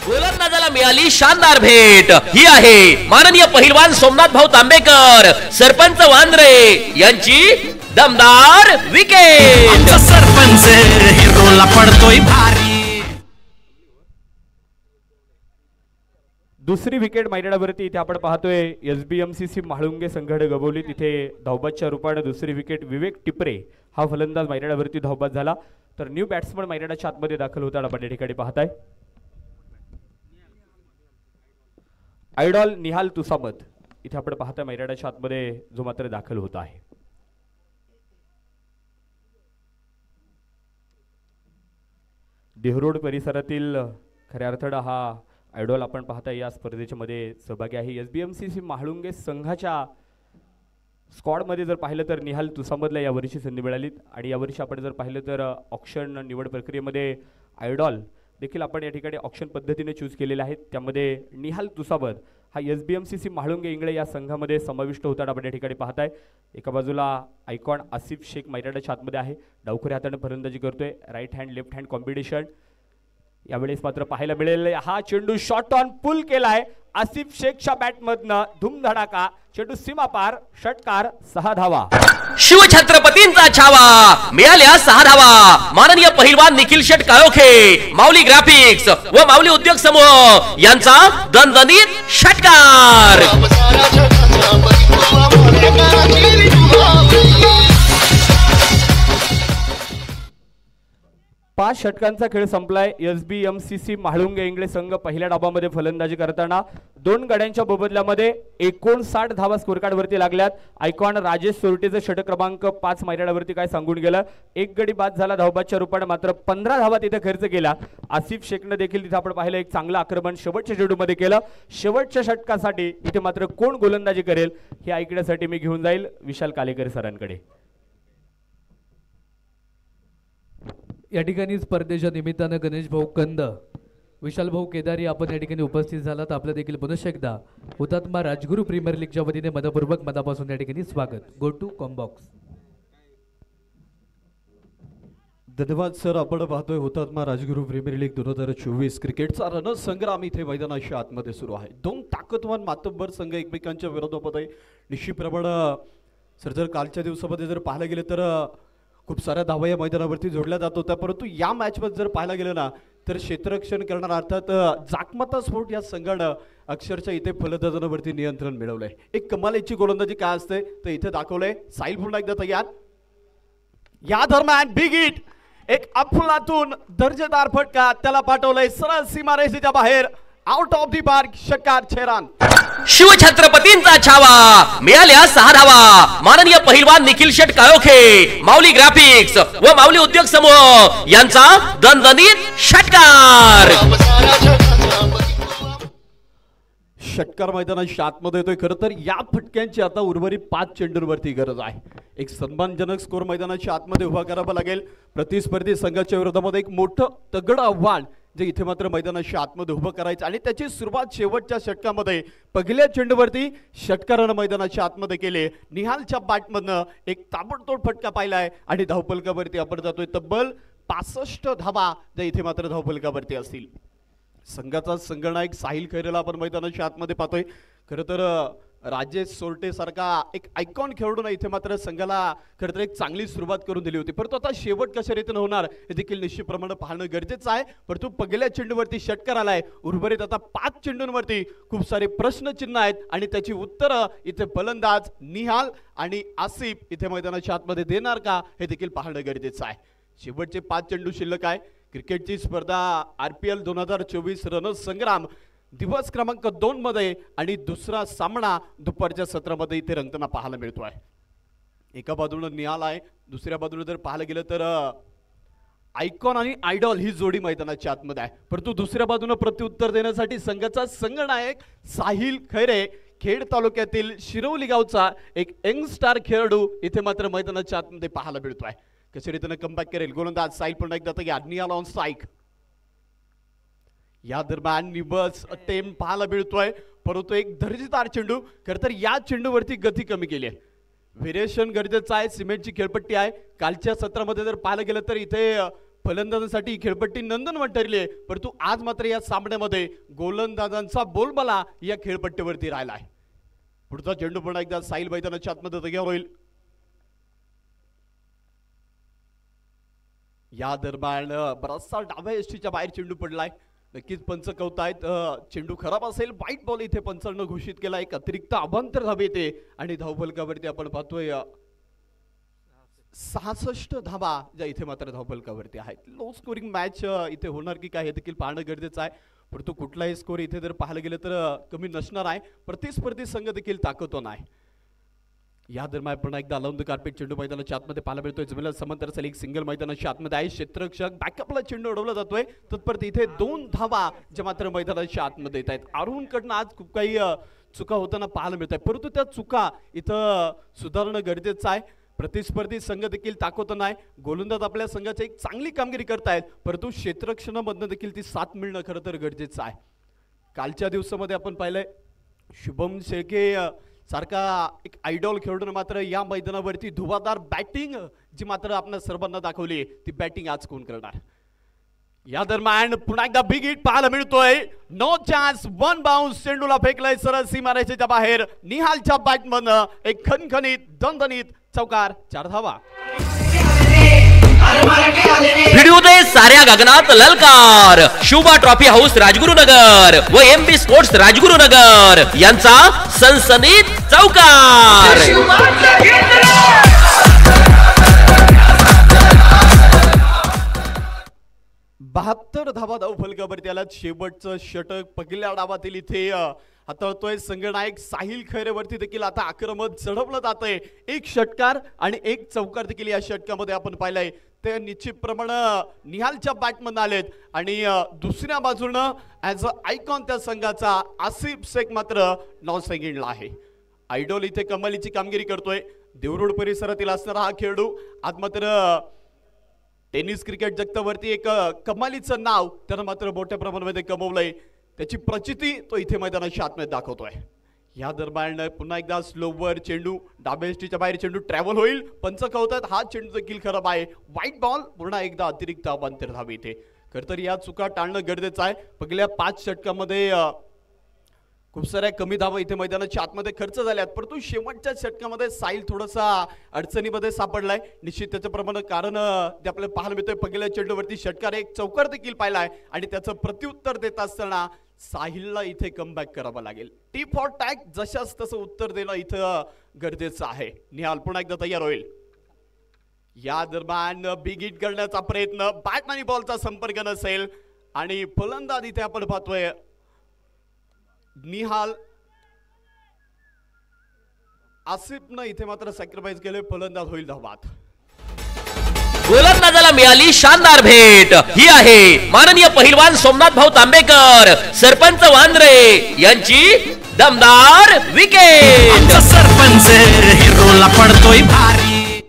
गोलंदाजाला मिळाली शानदार भेट. ही आहे माननीय पहिलवान सोमनाथ भाऊ तांबेकर, सरपंच वांद्रे यांची दमदार विकेट. सरपंच हिरोला पडतोय भारी. दुसरी विकेट मैदानावरती इथे आपण पाहतोय SBMCC म्हाळुंगे संघाने गमावली. तिथे धावबादच्या रूपाने दुसरी विकेट विवेक टिपरे हा फलंदाज मैदानावरती धावबाद झाला. तर न्यू बॅट्समन मैदानाच्या आतमध्ये दाखल होताना आपण या ठिकाणी पाहताय आयडॉल निहाल तुसामत इथे आपण पाहताय मैदानाच्या आतमध्ये जो मात्र दाखल होत आहे. देहरोड परिसरातील खऱ्या अर्थानं हा आयडॉल आपण पाहता या स्पर्धेच्या मध्ये सहभागी आहे. SBMCC म्हाळुंगे संघाच्या स्क्वॉडमध्ये जर पाहिलं तर निहाल तुसामधला यावर्षी संधी मिळाली आणि यावर्षी आपण जर पाहिलं तर ऑक्शन निवड प्रक्रियेमध्ये आयडॉल देखील आपण या ठिकाणी ऑक्शन पद्धतीने चूज केलेले आहेत. त्यामध्ये निहाल तुसाबद हा SBMCC म्हाळुंगे इंगळे या संघामध्ये समाविष्ट होताना आपण या ठिकाणी पाहताय. एका बाजूला आयकॉन आसिफ शेख मैदानाच्या आतमध्ये आहे, डावखुऱ्या हाताने फलंदाजी करतोय. Right hand left hand combination यावेळेस मात्र पाहायला मिळेल. हा चेंडू शॉट ऑन पुल केलाय आसिफ शेखच्या बॅटमधनं, धूमधडाका, चेंडू सीमा पार, षटकार, 6 धावा. शिवछत्रपतींचा छावा, मिळाल्या 6 धावा. माननीय पहिलवान निखिल शेट काळोखे, माऊली ग्राफिक्स व माऊली उद्योग समूह यांचा दणदणीत षटकार. 5 षटकांचा खेळ संपलाय. SBMCC म्हाळुंगे इंगळे संघ पहिल्या डावामध्ये फलंदाजी करताना 2 गड्यांच्या बदल्यामध्ये 59 धावा स्कोर कार्ड वरती लागल्यात. आयकॉन राजेश सोरटेचं षटक क्रमांक 5 मैदानावरती काय सांगून गेलं. 1 गडी बाद झाला धावबादच्या रूपाने, मात्र 15 धावा तिथे खर्च केला. आसिफ शेखनं देखील तिथे आपण पाहिलं एक चांगलं आक्रमण शेवटच्या चेंडूमध्ये केलं. शेवटच्या षटकासाठी इथे मात्र कोण गोलंदाजी करेल हे ऐकण्यासाठी मी घेऊन जाईल विशाल कालेकर सरांकडे. या ठिकाणी स्पर्धेच्या निमित्तानं गणेश भाऊ कंद, विशाल भाऊ केदारी आपण या ठिकाणी उपस्थित झालात. आपलं देखील पुनश्च एकदा हुतात्मा राजगुरू प्रीमियर लीगच्या वतीने मनपूर्वक मनापासून या ठिकाणी स्वागत. Go to combox. धन्यवाद सर. आपण पाहतोय हुतात्मा राजगुरू प्रीमियर लीग 2024 क्रिकेटचा रणसंग्राम इथे मैदानाच्या आतमध्ये सुरू आहे. 2 ताकदवान मातब्बर संघ एकमेकांच्या विरोधामध्ये निश्चितप्रमाणे सर जर कालच्या दिवसामध्ये जर पाहायला गेले तर खूप साऱ्या धावा या मैदानावरती जोडल्या जात होत्या, परंतु या मॅचमध्ये जर पाहायला गेलं ना तर क्षेत्ररक्षण करणारा अर्थात जाकमाता स्पोर्ट या संघानं अक्षरशः इथे फलंदाजांवरती नियंत्रण मिळवलंय. एक कमालीची गोलंदाजी काय असते तर इथे दाखवलंय. साहिल पुन्हा एकदा तयार. या दरम्यान बिग हिट, एक अफलातून दर्जेदार फटका, त्याला पाठवलंय सरळ सीमारेषेच्या बाहेर, आउट ऑफ दी मार्क, षटकार 6 रन. शिवछत्रपतींचा छावा, मिळाल्या 6 धावा. माननीय पहिलवान निखिल शेट काळोखे, माऊली ग्राफिक्स व माऊली उद्योग समूह यांचा दणदणीत षटकार. षटकार मैदानाच्या आतमध्ये येतोय. खरं तर या फटक्यांची आता उर्वरित 5 चेंडूंवरती गरज आहे. एक सन्मानजनक स्कोर मैदानाच्या आतमध्ये उभा करावा लागेल. प्रतिस्पर्धी संघाच्या विरोधामध्ये एक मोठं तगडं आव्हान जे इथे मात्र मैदानाच्या आतमध्ये उभं करायचं आणि त्याची सुरुवात शेवटच्या षटकामध्ये पहिल्या चेंडूवरती षटकारानं मैदानाच्या आतमध्ये केले. निहालच्या बॅटमधनं एक ताबडतोब फटका पाहिलाय आणि धावफलकावरती आपण जातोय. तब्बल 65 धावा जे इथे मात्र धावफलकावरती असतील. संघाचा संघनायक साहिल खैरेला आपण मैदानाच्या आतमध्ये पाहतोय. खरं तर राजेश सोरटे सारखा एक आयकॉन खेळून इथे मात्र संघाला खरं तर एक चांगली सुरुवात करून दिली होती, परंतु आता शेवट कशा रीतीने होणार हे देखील निश्चितप्रमाणे पाहणं गरजेचं आहे. परंतु पहिल्या चेंडूवरती षटकार आलाय. उर्वरित आता 5 चेंडूंवरती खूप सारे प्रश्नचिन्ह आहेत आणि त्याची उत्तरं इथे फलंदाज निहाल आणि आसिफ इथे मैदानाच्या आतमध्ये देणार का हे देखील पाहणं गरजेचं आहे. शेवटचे 5 चेंडू शिल्लक आहे. क्रिकेटची स्पर्धा RPL 2024 रणसंग्राम दिवस क्रमांक 2 मध्ये आणि दुसरा सामना दुपारच्या सत्रामध्ये इथे रंगताना पाहायला मिळतोय. एका बाजूला निहाल आहे, दुसऱ्या बाजूला जर पाहायला गेलं तर आयकॉन आणि आयडॉल ही जोडी मैदानाच्या आतमध्ये आहे. परंतु दुसऱ्या बाजूने प्रत्युत्तर देण्यासाठी संघाचा संघनायक साहिल खैरे, खेड तालुक्यातील शिरवली गावचा एक यंग स्टार खेळाडू इथे मात्र मैदानाच्या आतमध्ये पाहायला मिळतोय. कशा रीतीने कमबॅक करेल गोलंदाज साहिल पुन्हा एकदा तयार. Nihal on strike. या दरम्यान निबस अटेम्प्ट पाहायला मिळतोय, परंतु एक दर्जेदार चेंडू. खरं तर या चेंडूवरती गती कमी केली आहे. व्हेरिएशन गरजेचं आहे. सिमेंटची खेळपट्टी आहे. कालच्या सत्रामध्ये जर पाहायला गेलं तर इथे फलंदाजांसाठी खेळपट्टी नंदनवन ठरली आहे, परंतु आज मात्र या सामन्यामध्ये गोलंदाजांचा बोलबाला या खेळपट्टीवरती राहिला आहे. पुढचा चेंडू पुन्हा एकदा साहिल मैदानाच्या आतमध्ये तयार होईल. या दरम्यान बराचसा डाव्या एसटीच्या बाहेर चेंडू पडलाय. नक्कीच पंच कौतायत. चेंडू खराब असेल, वाईट बॉल इथे पंचांना घोषित केला. एक अतिरिक्त अभ्यंतर धाव येते आणि धावफलकावरती आपण पाहतोय 66 धावा ज्या इथे मात्र धावफलकावरती आहेत. लो स्कोरिंग मॅच इथे होणार की काय हे देखील पाहणं गरजेचं आहे, परंतु कुठलाही स्कोर इथे जर पाहायला गेलं तर कमी नसणार आहे. प्रतिस्पर्धी संघ देखील ताकदवान आहे. या दरम्यान पुन्हा एकदा अलाउन द कार्पेट चेंडू मैदानाच्या आतमध्ये पाहायला मिळतोय. जमिनीला समांतर असेल एक सिंगल मैदानाच्या आतमध्ये आहे. क्षेत्ररक्षक बॅकअपला चेंडू उडवला जातोय. तत्पर इथे 2 धावा ज्या मात्र मैदानाच्या आतमध्ये येत आहेत. अरुणकडनं आज खूप काही चुका होताना पाहायला मिळत आहे, परंतु त्या चुका इथं सुधारणं गरजेचं आहे. प्रतिस्पर्धी संघ देखील ताकवत नाही. गोलंदाज आपल्या संघाची एक चांगली कामगिरी करतायत, परंतु क्षेत्ररक्षणामधनं देखील ती साथ मिळणं खरं तर गरजेचं आहे. कालच्या दिवसामध्ये आपण पाहिलंय शुभम शेळके सारखा एक आयडॉल खेळून मात्र या मैदानावरती धुवाधार बॅटिंग जी मात्र आपण सर्वांना दाखवली ती बॅटिंग आज कोण करणार. या दरम्यान पुन्हा एकदा बिग हिट पाहायला मिळतोय. नो चान्स, 1 बाउन्स चेंडूला फेकलाय सरळ सीमारेषेच्या बाहेर. निहालच्या बॅटमधनं एक खणखणीत दणदणीत चौकार, 4 धावा. भिडू दे साऱ्या गगनात ललकार. शुभा ट्रॉफी हाऊस राजगुरुनगर व एमबी स्पोर्ट्स राजगुरुनगर यांचा सनसनीत चौकार. 72 धावा धावफलकावरती आल्यात. शेवटचं षटक पहिल्या डावातील इथे हाताळतोय संघनायक साहिल खैरेवरती देखील आता आक्रमक चढवलं जातंय. एक षटकार आणि एक चौकार देखील या षटकामध्ये आपण पाहिलंय. ते निश्चितप्रमाणे निहालच्या बॅटमधून आलेत आणि दुसऱ्या बाजूनं ॲज अ आयकॉन त्या संघाचा आसिफ शेख मात्र नॉनसेगिंडला आहे. आयडॉल इथे कमालीची कामगिरी करतोय. देवरुड परिसरातील असणारा हा खेळाडू आज मात्र टेनिस क्रिकेट जगतावरती एक कमालीचं नाव त्यानं मात्र मोठ्या प्रमाणामध्ये कमवलंय. त्याची प्रचिती तो इथे मैदानाच्या आतमध्ये दाखवतोय. या दरम्यान पुन्हा एकदा स्लोवर चेंडू डाव्या एसटीच्या बाहेर चेंडू ट्रॅव्हल होईल. पंच कळतात हा चेंडू देखील खराब आहे. White ball. पुन्हा एकदा अतिरिक्त अवांतर धावे इथे. खरं तर या चुका टाळणं गरजेचं आहे. पहिल्या 5 षटकामध्ये खूप साऱ्या कमी धावा इथे मैदानाच्या आतमध्ये खर्च झाल्यात, परंतु शेवटच्या षटकामध्ये साहिल थोडासा अडचणीमध्ये सापडलाय. निश्चित त्याच्याप्रमाणे कारण ते आपल्याला पाहायला मिळतंय. पहिल्या चेंडूवरती षटकार एक चौकार देखील पाहिलाय आणि त्याचं प्रत्युत्तर देत असताना साहिलला इथे कमबॅक करावं लागेल. टी फॉर टॅग जशाच तसं उत्तर देणं इथं गरजेचं आहे. निहाल पुन्हा एकदा तयार होईल. या दरम्यान बिग हिट करण्याचा प्रयत्न, बॅट आणि बॉलचा संपर्क नसेल आणि फलंदाज इथे आपण पाहतोय निहाल. आसिफनं इथे मात्र सॅक्रिफाईस केले. फलंदाज होईल धावात. गोलंदाजाला मिळाली शानदार भेट. ही आहे माननीय पहिलवान सोमनाथ भाऊ तांबेकर, सरपंच वांद्रे यांची दमदार विकेट. सरपंच हिरोला पडतोय भारी.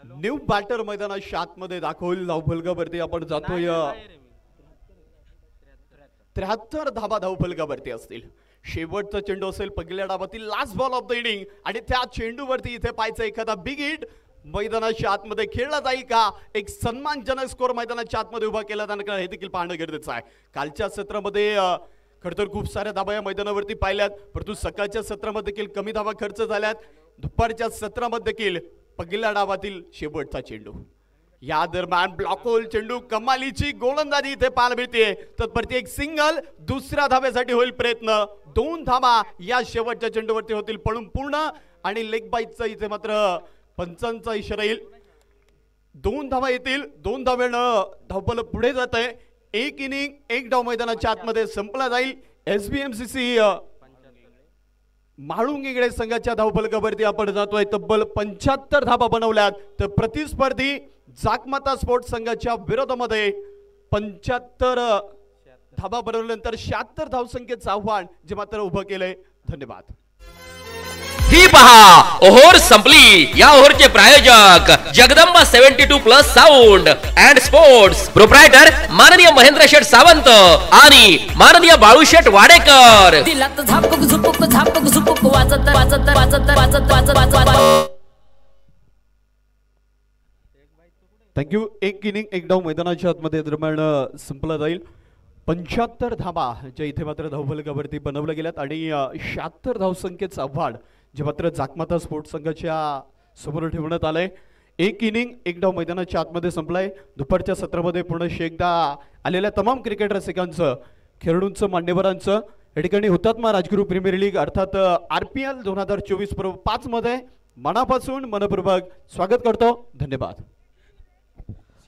न्यू बॅटर मैदानाच्या आतमध्ये दाखवली. धावफलकावरती आपण जातोय. 73 धावा धावफलकावरती असतील. शेवटचा चेंडू असेल पहिल्या डावातील last ball of the inning आणि त्या चेंडूवरती इथे पाहायचं एखादा बिग हिट मैदानाच्या आतमध्ये खेळला जाईल का. एक सन्मानजनक स्कोर मैदानाच्या आतमध्ये उभा केला जाणार हे देखील पाहणं गरजेचं आहे. कालच्या सत्रामध्ये खरं तर खूप साऱ्या धावा या मैदानावरती पाहिल्यात, परंतु सकाळच्या सत्रामध्ये देखील कमी धावा खर्च झाल्यात. दुपारच्या सत्रामध्ये देखील पहिल्या डावातील शेवटचा चेंडू. या दरम्यान ब्लॉक होल चेंडू, कमालीची गोलंदाजी इथे पाहायला मिळते. तत्परती एक सिंगल. दुसऱ्या धाव्यासाठी होईल प्रयत्न. 2 धावा या शेवटच्या चेंडूवरती होतील पळून पूर्ण आणि लेग बाईटचा इथे मात्र पंचांचा इशारा येईल. 2 धावा येतील. 2 धाव्यानं धावफल पुढे जात आहे. 1 इनिंग 1 डाव मैदानाच्या आतमध्ये संपला जाईल. SBMCC म्हाळुंगे संघाच्या धावफलकावरती आपण जातोय. तब्बल 75 धावा बनवल्यात, तर प्रतिस्पर्धी जाकमाता स्पोर्ट्स संघाच्या विरोधामध्ये 75 धावा बनवल्यानंतर 76 धावसंख्येचं आव्हान जे मात्र उभं केलंय. धन्यवाद. ही पहा ओव्हर संपली. या ओव्हरचे प्रायोजक Jagdamba 72+ sound and sports, proprietor माननीय महेंद्र शेठ सावंत आणि माननीय बाळूशेठ वाडेकर. दिलात झापक झुपक झापक झुपक वाजत वाजत वाजत वाजत वाजत वाजत. थँक्यू. 1 इनिंग 1 डाव मैदानाच्या आतमध्ये दरम्यान संपला जाईल. 75 धावा ज्या इथे मात्र धावफलकावरती बनवल्या गेल्यात आणि 76 धावसंख्येचं आव्हान जे मात्र जाकमाता स्पोर्ट्स संघाच्या समोर ठेवण्यात आलंय. 1 इनिंग 1 डाव मैदानाच्या आतमध्ये संपलाय. दुपारच्या सत्रामध्ये पुन्हा एकदा आलेल्या तमाम क्रिकेट रसिकांचं, खेळाडूंचं, मान्यवरांचं या ठिकाणी हुतात्मा राजगुरू प्रीमियर लीग अर्थात RPL 2024-5 मध्ये मनापासून मनपूर्वक स्वागत करतो. धन्यवाद.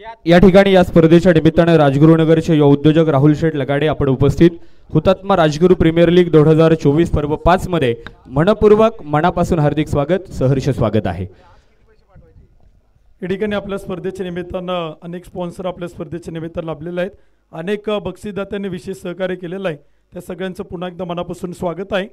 या ठिकाणी या स्पर्धेच्या निमित्ताने राजगुरुनगरचे युवा उद्योजक राहुल शेठ लगाडे आपण उपस्थित हुतात्मा राजगुरू प्रीमियर लीग 2024 पर्व 5 मध्ये मनपूर्वक मनापासून हार्दिक स्वागत सहर्ष स्वागत आहे। या ठिकाणी आपल्या स्पर्धेच्या निमित्तानं अनेक स्पॉन्सर आपल्या स्पर्धेच्या निमित्तानं लाभलेले आहेत, अनेक बक्षीसदात्यांनी विशेष सहकार्य केलेलं आहे, त्या सगळ्यांचं पुन्हा एकदा मनापासून स्वागत आहे।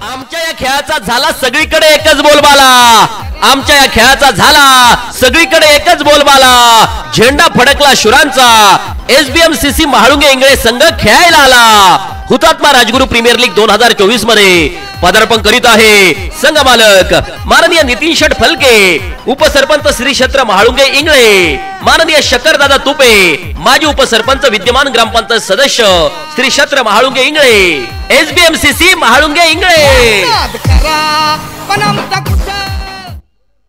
आमच्या या खेळाचा झाला सगळीकडे एकच बोलबाला, आमच्या या खेळाचा झाला सगळीकडे एकच बोलबाला, झेंडा फडकला शुरांचा, SBMCC महाळुंगे इंगळे संघ खेळायला आला। हुतात्मा राजगुरू प्रीमियर लीग 2024 मध्ये पदार्पण करीत आहे संघ मालक माननीय नितीन शेठ फलके, उपसरपंच श्री क्षेत्र महाळुंगे इंगळे, माननीय शंकरदादा तुपे, माजी उपसरपंच विद्यमान ग्रामपंचायत सदस्य श्री क्षेत्र महाळुंगे इंगळे, SBMCC महाळुंगे इंगळे।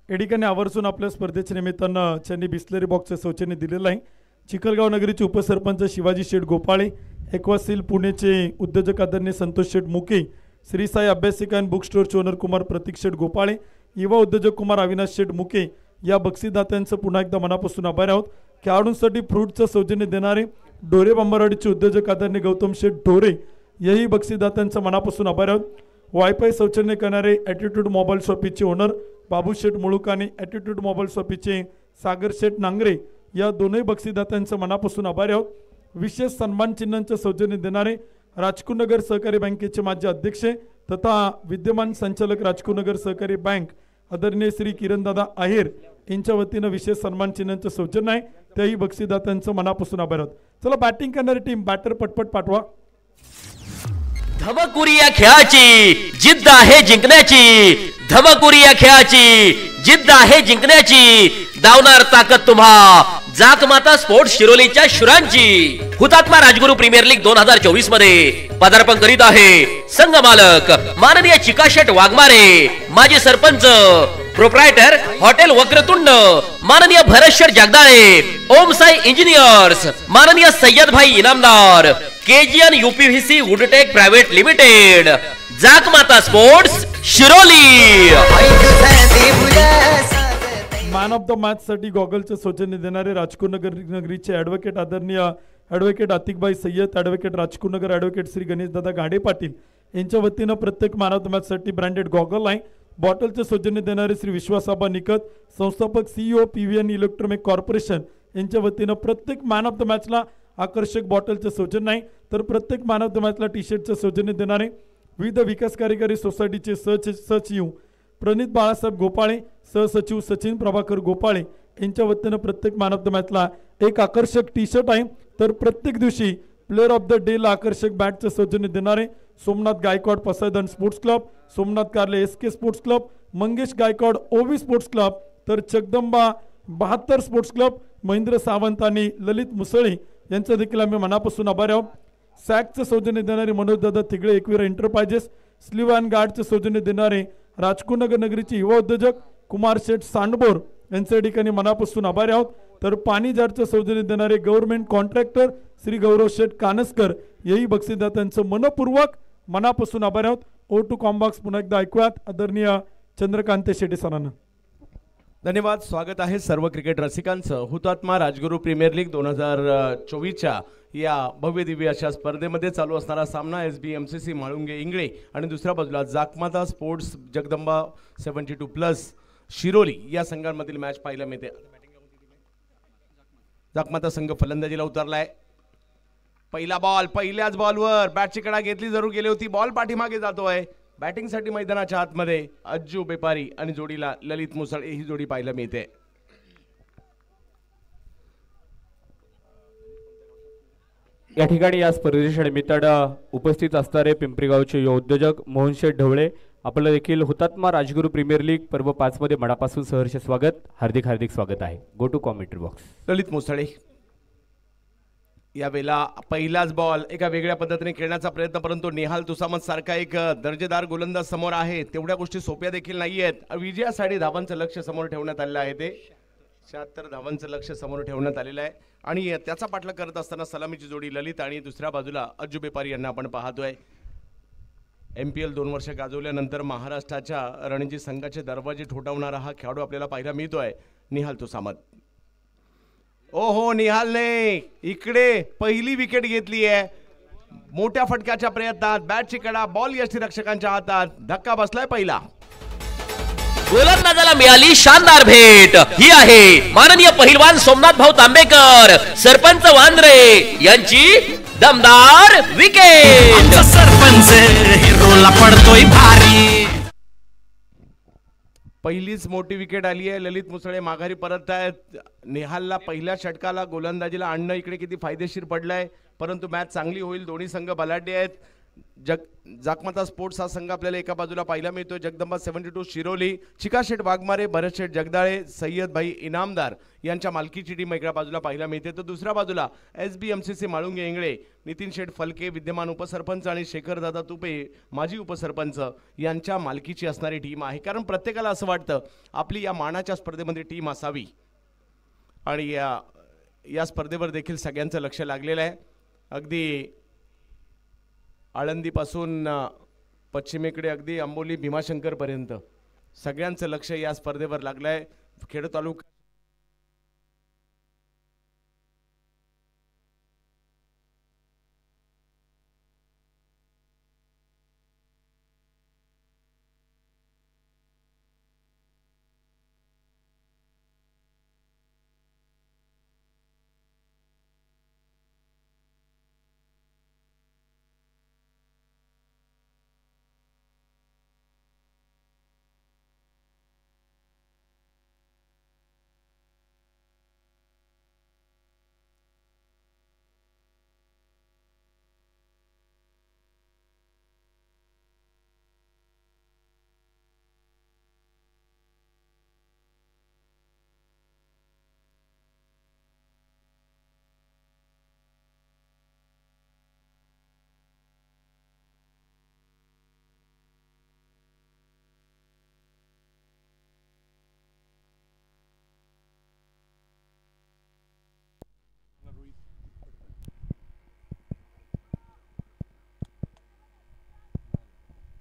या ठिकाणी आवर्जून आपल्या स्पर्धेच्या निमित्तानं त्यांनी बिस्लरी बॉक्सचे सौजन्य दिलेलं आहे। चिखलगाव नगरीचे उपसरपंच शिवाजी शेठ गोपाळे, एक्वासील पुणेचे उद्योजक आदरणीय संतोष शेठ मुके, श्री साई अभ्यासिका अँड बुक स्टोअरचे ओनर कुमार प्रतीक शेठ गोपाळे, युवा उद्योजक कुमार अविनाश शेठ मुके या बक्षीसदात्यांचं पुन्हा एकदा मनापासून आभार आहोत। खेळाडूंसाठी फ्रूटचं सौजन्य देणारे डोरे बांबरवाडीचे उद्योजक आदरणीय गौतम शेठ ढोरे याही बक्षीसदात्यांचं मनापासून आभार आहोत। वायफाय सौजन्य करणारे ॲटिट्यूड मोबाईल शॉपीचे ओनर बाबू शेठ मुळूक आणि ॲटिट्यूड मोबाईल शॉपीचे सागर शेठ नांगरे या दोनही बक्षीसदात्यांचं मनापासून आभार आहोत। विशेष सन्मान चिन्हांचं सौजन्य देणारे राजकुनगर सहकारी बँकेचे माजी अध्यक्ष तथा विद्यमान संचालक राजकुनगर सहकारी बँक आदरणीय श्री किरणदादा आहेर यांच्या वतीनं विशेष सन्मान चिन्हांचं सौजन्य आहे, त्याही बक्षीसदात्यांचं मनापासून आभार आहोत। चला बॅटिंग करणारी टीम बॅटर पटपट पाठवा। धमकुरी या खेळाची जिद्द आहे जिंकण्याची, धमकुरी या खेळाची जिद्द आहे जिंकण्याची, दावणार ताकद तुम्हा जाकमाता स्पोर्ट्स शिरोलीच्या शुरांची। हुतात्मा राजगुरू प्रीमियर लीग 2024 मध्ये पदार्पण करीत आहे संघ मालक माननीय चिकाशेठ वाघमारे, माजी सरपंच प्रोप्रायटर हॉटेल वक्रतुंड माननीय भरतशेठ जगदाळे, ओम साई इंजिनियर्स, माननीय Sayyad bhai Inamdar, KGN UPVC woodtech private limited, Jakmata sports Shiroli. Man of the match साठी गॉगलचे सौजन्य देणारे राजकुनगर नगरीचे ॲडव्होकेट आदरणीय advocate Atikbai Sayyad, advocate Rajkunagar, advocate Shri Ganeshdada Gade Patil यांच्या वतीनं प्रत्येक मॅन ऑफ द मॅच साठी ब्रँडेड गॉगल आहे। बॉटलचे सौजन्य देणारे श्री विश्वासाबा निकत, संस्थापक CEO PVN इलेक्ट्रॉनिक कॉर्पोरेशन यांच्या वतीनं प्रत्येक मॅन ऑफ द मॅचला आकर्षक बॉटलचे सौजन्य आहे, तर प्रत्येक मॅन ऑफ द मॅचला टी शर्टचे सौजन्य देणारे विविध विकास कार्यकारी सोसायटीचे सचिव प्रणित बाळासाहेब गोपाळे, सहसचिव सचिन प्रभाकर गोपाळे यांच्या वतीनं प्रत्येक मॅन ऑफ द मॅचला एक आकर्षक टी शर्ट आहे, तर प्रत्येक दिवशी प्लेअर ऑफ द डे ला आकर्षक बॅटचे सौजन्य देणारे सोमनाथ गायकवाड पसायदान स्पोर्ट्स क्लब, सोमनाथ कारले SK sports club, Mangesh Gaikwad OV sports club, तर जगदंबा 72 स्पोर्ट्स क्लब, महेंद्र सावंत आणि ललित मुसळे यांचं देखील आम्ही मनापासून आभार आहोत। सॅकचं सौजन्य देणारे मनोजदादा तिगळे एकविरा एंटरप्राइजेस, स्लीव अँड गार्डचे सौजन्य देणारे राजकुनगर नगरीचे युवा उद्योजक कुमार शेठ सांडबोर यांच्या ठिकाणी मनापासून आभारी आहोत, तर पाणी जारचं सौजन्य देणारे गव्हर्नमेंट कॉन्ट्रॅक्टर श्री गौरव शेठ कानसकर याही बक्षीसदात्यांचं मनपूर्वक मनापासून आभारी आहोत। O2 कॉम्बॉक्स पुन्हा एकदा ऐकूयात आदरणीय चंद्रकांत शेटे सरांना। धन्यवाद। स्वागत आहे सर्व क्रिकेट रसिकांचं हुतात्मा राजगुरू प्रीमियर लीग 2024च्या या भव्य दिव्य अशा स्पर्धेमध्ये चालू असणारा सामना SBMCC म्हाळुंगे इंगळे आणि दुसऱ्या बाजूला जाकमाता स्पोर्ट्स जगदंबा 72+ शिरोली या संघांमधील मॅच पाहायला मिळते। जाकमाता संघ फलंदाजीला उतरलाय। पहिला बॉल पहिल्याच बॉलवर बॅटची कडा घेतली जरूर गेली होती, बॉल पाठीमागे जातोय। बॅटिंग साठी मैदानाच्या आतमध्ये अज्जू बेपारी आणि जोडीला ललित मुसळे ही जोडी पाहायला मिळते। या ठिकाणी या स्पर्धेच्या निमित्तानं उपस्थित असणारे पिंपरी गावचे युवा उद्योजक मोहनशेठ ढवळे आपलं देखील हुतात्मा राजगुरू प्रीमियर लीग पर्व 5 मध्ये मनापासून सहर्ष स्वागत, हार्दिक हार्दिक स्वागत आहे। Go to commentary box. Lalit Musale यावेळेला पहिलाच बॉल एका वेगळ्या पद्धतीने खेळण्याचा प्रयत्न, परंतु नेहाल तुसामत सारखा एक दर्जेदार गोलंदाज समोर आहे, तेवढ्या गोष्टी सोप्या देखील नाहीयेत। विजयासाठी धावांचं लक्ष्य समोर ठेवण्यात आलेलं आहे। ते 76 धावांचं लक्ष समोर ठेवण्यात आलेलं आहे आणि त्याचा पाठलाग करत असताना सलामीची जोडी ललित आणि दुसऱ्या बाजूला अज्जू बेपारी यांना आपण पाहतोय. MPL 2 वर्ष गाजवल्यानंतर महाराष्ट्राच्या रणजी संघाचे दरवाजे ठोठावणारा हा खेळाडू आपल्याला पाहायला मिळतोय, निहाल तुसामत. ओहो, निहालने इकडे पहिली विकेट घेतली आहे. मोठ्या फटक्याच्या प्रयत्नात बॅटची कडा बॉल यष्टीरक्षकांच्या हातात, धक्का बसलाय पहिला. गोलंदाजाला मिळाली शानदार भेट. ही आहे माननीय पहिलवान सोमनाथ भाऊ तांबेकर, सरपंच वांद्रे यांची दमदार विकेट. सरपंच हिरोला पडतोय भारी. पहिलीच मोठी विकेट आली आहे. ललित मुसळे माघारी परत आहेत. निहालला पहिल्या षटकाला गोलंदाजीला आणणं इकडे किती फायदेशीर पडलंय, परंतु मॅच चांगली होईल. दोन्ही संघ बलाढ्य आहेत. जाकमाता स्पोर्ट्स हा संघ आपल्याला एका बाजूला पाहायला मिळतोय. जगदंबा 72 शिरोली, चिकाशेठ वाघमारे, भरतशेठ जगदाळे, सय्यद भाई इनामदार यांच्या मालकीची टीम एका बाजूला पाहायला मिळते. तर दुसऱ्या बाजूला SBMCC माळुंगे इंगळे, नितीन शेठ फलके विद्यमान उपसरपंच आणि शेखर दादा तुपे माजी उपसरपंच यांच्या मालकीची असणारी टीम आहे. कारण प्रत्येकाला असं वाटतं आपली या मानाच्या स्पर्धेमध्ये टीम असावी आणि या स्पर्धेवर देखील सगळ्यांचं लक्ष लागलेलं आहे. अगदी आळंदीपासून पश्चिमेकडे अगदी अंबोली भीमाशंकरपर्यंत सगळ्यांचं लक्ष या स्पर्धेवर लागलं आहे. खेड तालुका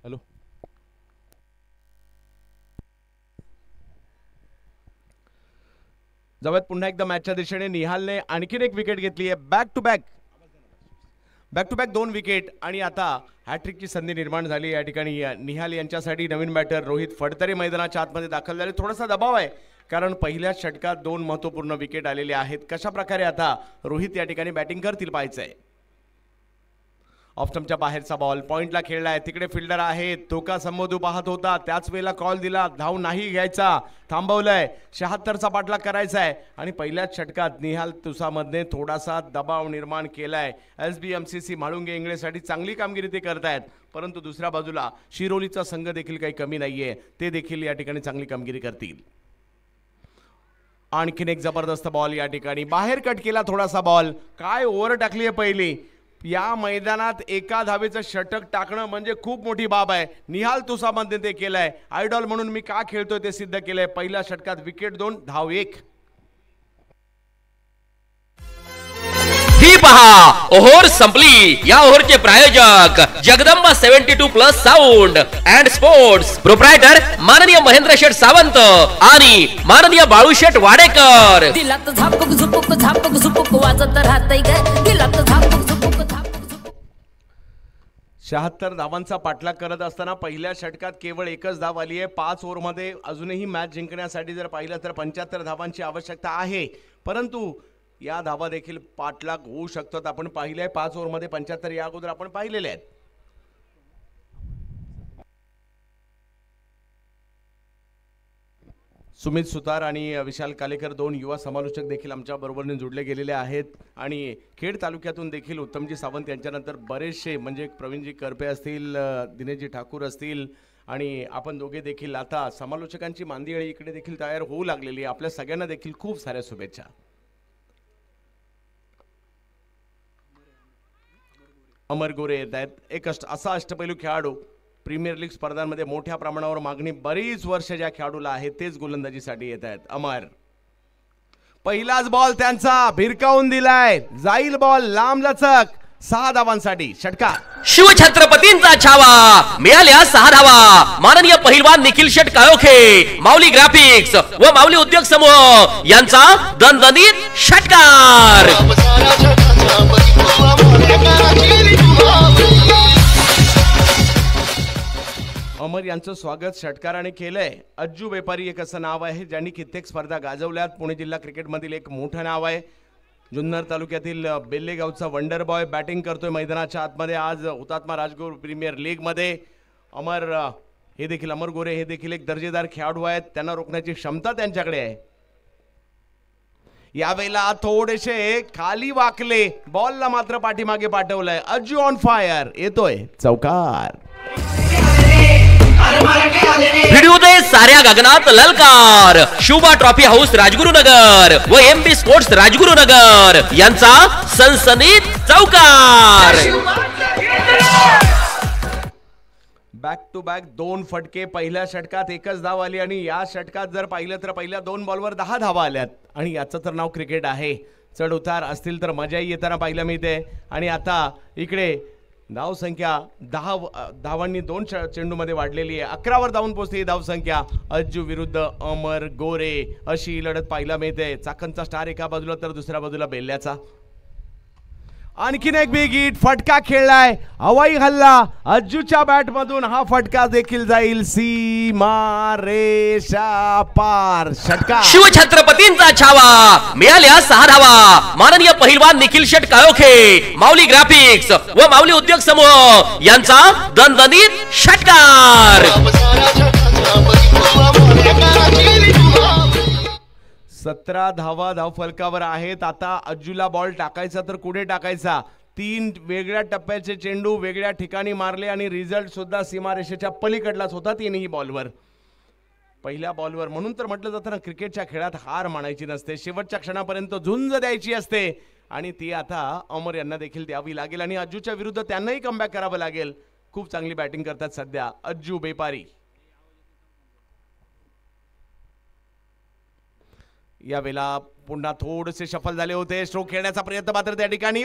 हॅलो जाऊयात पुन्हा एकदा मॅचच्या दिशेने. निहालने आणखीन एक विकेट घेतली आहे. बॅक टू बॅक 2 विकेट आणि आता हॅट्रिकची संधी निर्माण झाली या ठिकाणी. निहाल यांच्यासाठी नवीन बॅटर रोहित फडतरे मैदानाच्या आतमध्ये दाखल झाले. थोडासा दबाव आहे कारण पहिल्या षटकात 2 महत्त्वपूर्ण विकेट आलेले आहेत. कशा प्रकारे आता रोहित या ठिकाणी बॅटिंग करतील पाहायचं आहे. ऑफस्टंपच्या बाहेरचा बॉल पॉइंटला खेळलाय. तिकडे फिल्डर आहे, तो का संबोधू पाहत होता, त्याच वेळेला कॉल दिला, धाव नाही घ्यायचा, थांबवलंय. 76चा पाठलाग करायचा आहे आणि पहिल्याच षटकात निहाल तुसामधने थोडासा दबाव निर्माण केलाय. SBMCC माळुंगे इंगळेसाठी चांगली कामगिरी ते करतायत, परंतु दुसऱ्या बाजूला शिरोलीचा संघ देखील काही कमी नाहीये, ते देखील या ठिकाणी चांगली कामगिरी करतील. आणखीन एक जबरदस्त बॉल या ठिकाणी बाहेर कट केला. थोडासा बॉल काय ओव्हर टाकली आहे पहिली. या मैदानात एका धावेचं षटक टाकणं म्हणजे खूप मोठी बाब आहे. निहाल तुसामधने ते केलंय. आयडॉल म्हणून मी का खेळतोय ते सिद्ध केलंय. पहिल्या षटकात विकेट 2, धाव 1. ही पहा ओव्हर संपली. या ओव्हरचे प्रायोजक Jagdamba 72+ sound and sports, proprietor माननीय महेंद्र शेठ सावंत आणि माननीय बाळूशेठ वाडेकर. दिलात झापक झुपक झापक झुपक वाजत राहतय ग. दिलात झापक झुपक झापक. 76 धावांचा पाठलाग करत असताना पहिल्या षटकात केवळ एकच धाव आली आहे. 5 ओव्हरमध्ये अजूनही मॅच जिंकण्यासाठी जर पाहिलं तर 75 धावांची आवश्यकता आहे, परंतु या धावा देखील पाठलाग होऊ शकतात. आपण पाहिले आहे 5 ओव्हरमध्ये 75 या अगोदर आपण पाहिलेले आहेत. सुमित सुतार आणि विशाल कालेकर 2 युवा समालोचक देखील आमच्या बरोबरने जोडले गेलेले आहेत आणि खेड तालुक्यातून देखील उत्तमजी सावंत यांच्यानंतर बरेचसे म्हणजे प्रवीणजी करपे असतील, दिनेशजी ठाकूर असतील आणि आपण दोघे देखील आता समालोचकांची मांदियाळी इकडे देखील तयार होऊ लागलेली आहे. आपल्या सगळ्यांना देखील खूप साऱ्या शुभेच्छा. अमर गोरे येत आहेत. एक असा अष्टपैलू खेळाडू प्रीमियर लीग स्पर्धांमध्ये मोठ्या प्रमाणावर मागणी बरीच वर्ष ज्या खेळाडूला आहे तेच गोलंदाजीसाठी येत आहेत. अमर पहिलाच बॉल त्यांचा भिरकावून दिलाय, जाईल बॉल लांब लचक. 6 धावांसाठी षटकार. शिवछत्रपतींचा छावा, मिळाल्या 6 धावा. माननीय पहिलवान निखिल शेट काळोखे, माऊली ग्राफिक्स व माऊली उद्योग समूह यांचा दणदणीत षटकार. अमर यांचं स्वागत षटकाराने केलंय. अज्जू व्यापारी एक असं नाव आहे ज्यांनी कित्येक स्पर्धा गाजवल्यात. पुणे जिल्हा क्रिकेटमधील एक मोठं नाव आहे. जुन्नर तालुक्यातील बेल्लेगावचा वंडर बॉय बॅटिंग करतोय मैदानाच्या आतमध्ये. आज हुतात्मा राजगुरू प्रीमियर लीग मध्ये अमर गोरे हे देखील एक दर्जेदार खेळाडू आहेत. त्यांना रोखण्याची क्षमता त्यांच्याकडे आहे. यावेळेला थोडेसे खाली वाकले, बॉलला मात्र पाठीमागे पाठवलंय. अज्जू ऑन फायर, येतोय चौकार. व्हिडिओ दे साऱ्या गगनात ललकार. शुभा ट्रॉफी हाऊस राजगुरुनगर व एमबी स्पोर्ट्स राजगुरुनगर यांचा सनसनीत चौकार. बॅक टू बॅक 2 फटके. पहिल्या षटकात एकच धाव आली आणि या षटकात जर पाहिलं तर पहिल्या 2 बॉलवर 10 धावा आल्यात. आणि याचं तर नाव क्रिकेट आहे. चढ उतार असतील तर मजाही येताना पाहायला मिळते. आणि आता इकडे धावसंख्या 10 धावांनी 2 चेंडूमध्ये वाढलेली आहे. 11वर धावून पोहोचते ही धावसंख्या. अज्जू विरुद्ध अमर गोरे अशी लढत पाहायला मिळते. चाकणचा स्टार एका बाजूला तर दुसऱ्या बाजूला बेल्ल्याचा. आणखीन एक बिग हिट, फटका खेळलाय, हवाई हल्ला. अज्जूच्या बॅट मधून हा फटका देखील जाईल सीमा रेषा पार. षटकार. शिवछत्रपतींचा छावा, मिळाल्या 6 धावा. माननीय पहिलवान निखिल शेट काळोखे, माऊली ग्राफिक्स व माऊली उद्योग समूह यांचा दणदणीत षटकार. 17 धावा धावफलकावर आहेत. आता अज्जूला बॉल टाकायचा तर कुठे टाकायचा. 3 वेगळ्या टप्प्याचे चेंडू वेगळ्या ठिकाणी मारले आणि रिझल्ट सुद्धा सीमारेषेच्या पलीकडलाच होता. 3ही बॉलवर, पहिल्या बॉलवर. म्हणून तर म्हटलं जातं ना, क्रिकेटच्या खेळात हार मानायची नसते, शेवटच्या क्षणापर्यंत झुंज द्यायची असते. आणि ती आता अमर यांना देखील द्यावी लागेल. आणि अज्जूच्या विरुद्ध त्यांनाही कमबॅक करावं लागेल. खूप चांगली बॅटिंग करतात सध्या अज्जू बेपारी. यावेळेला पुन्हा थोडेसे शफल झाले होते. स्ट्रोक खेळण्याचा प्रयत्न मात्र त्या ठिकाणी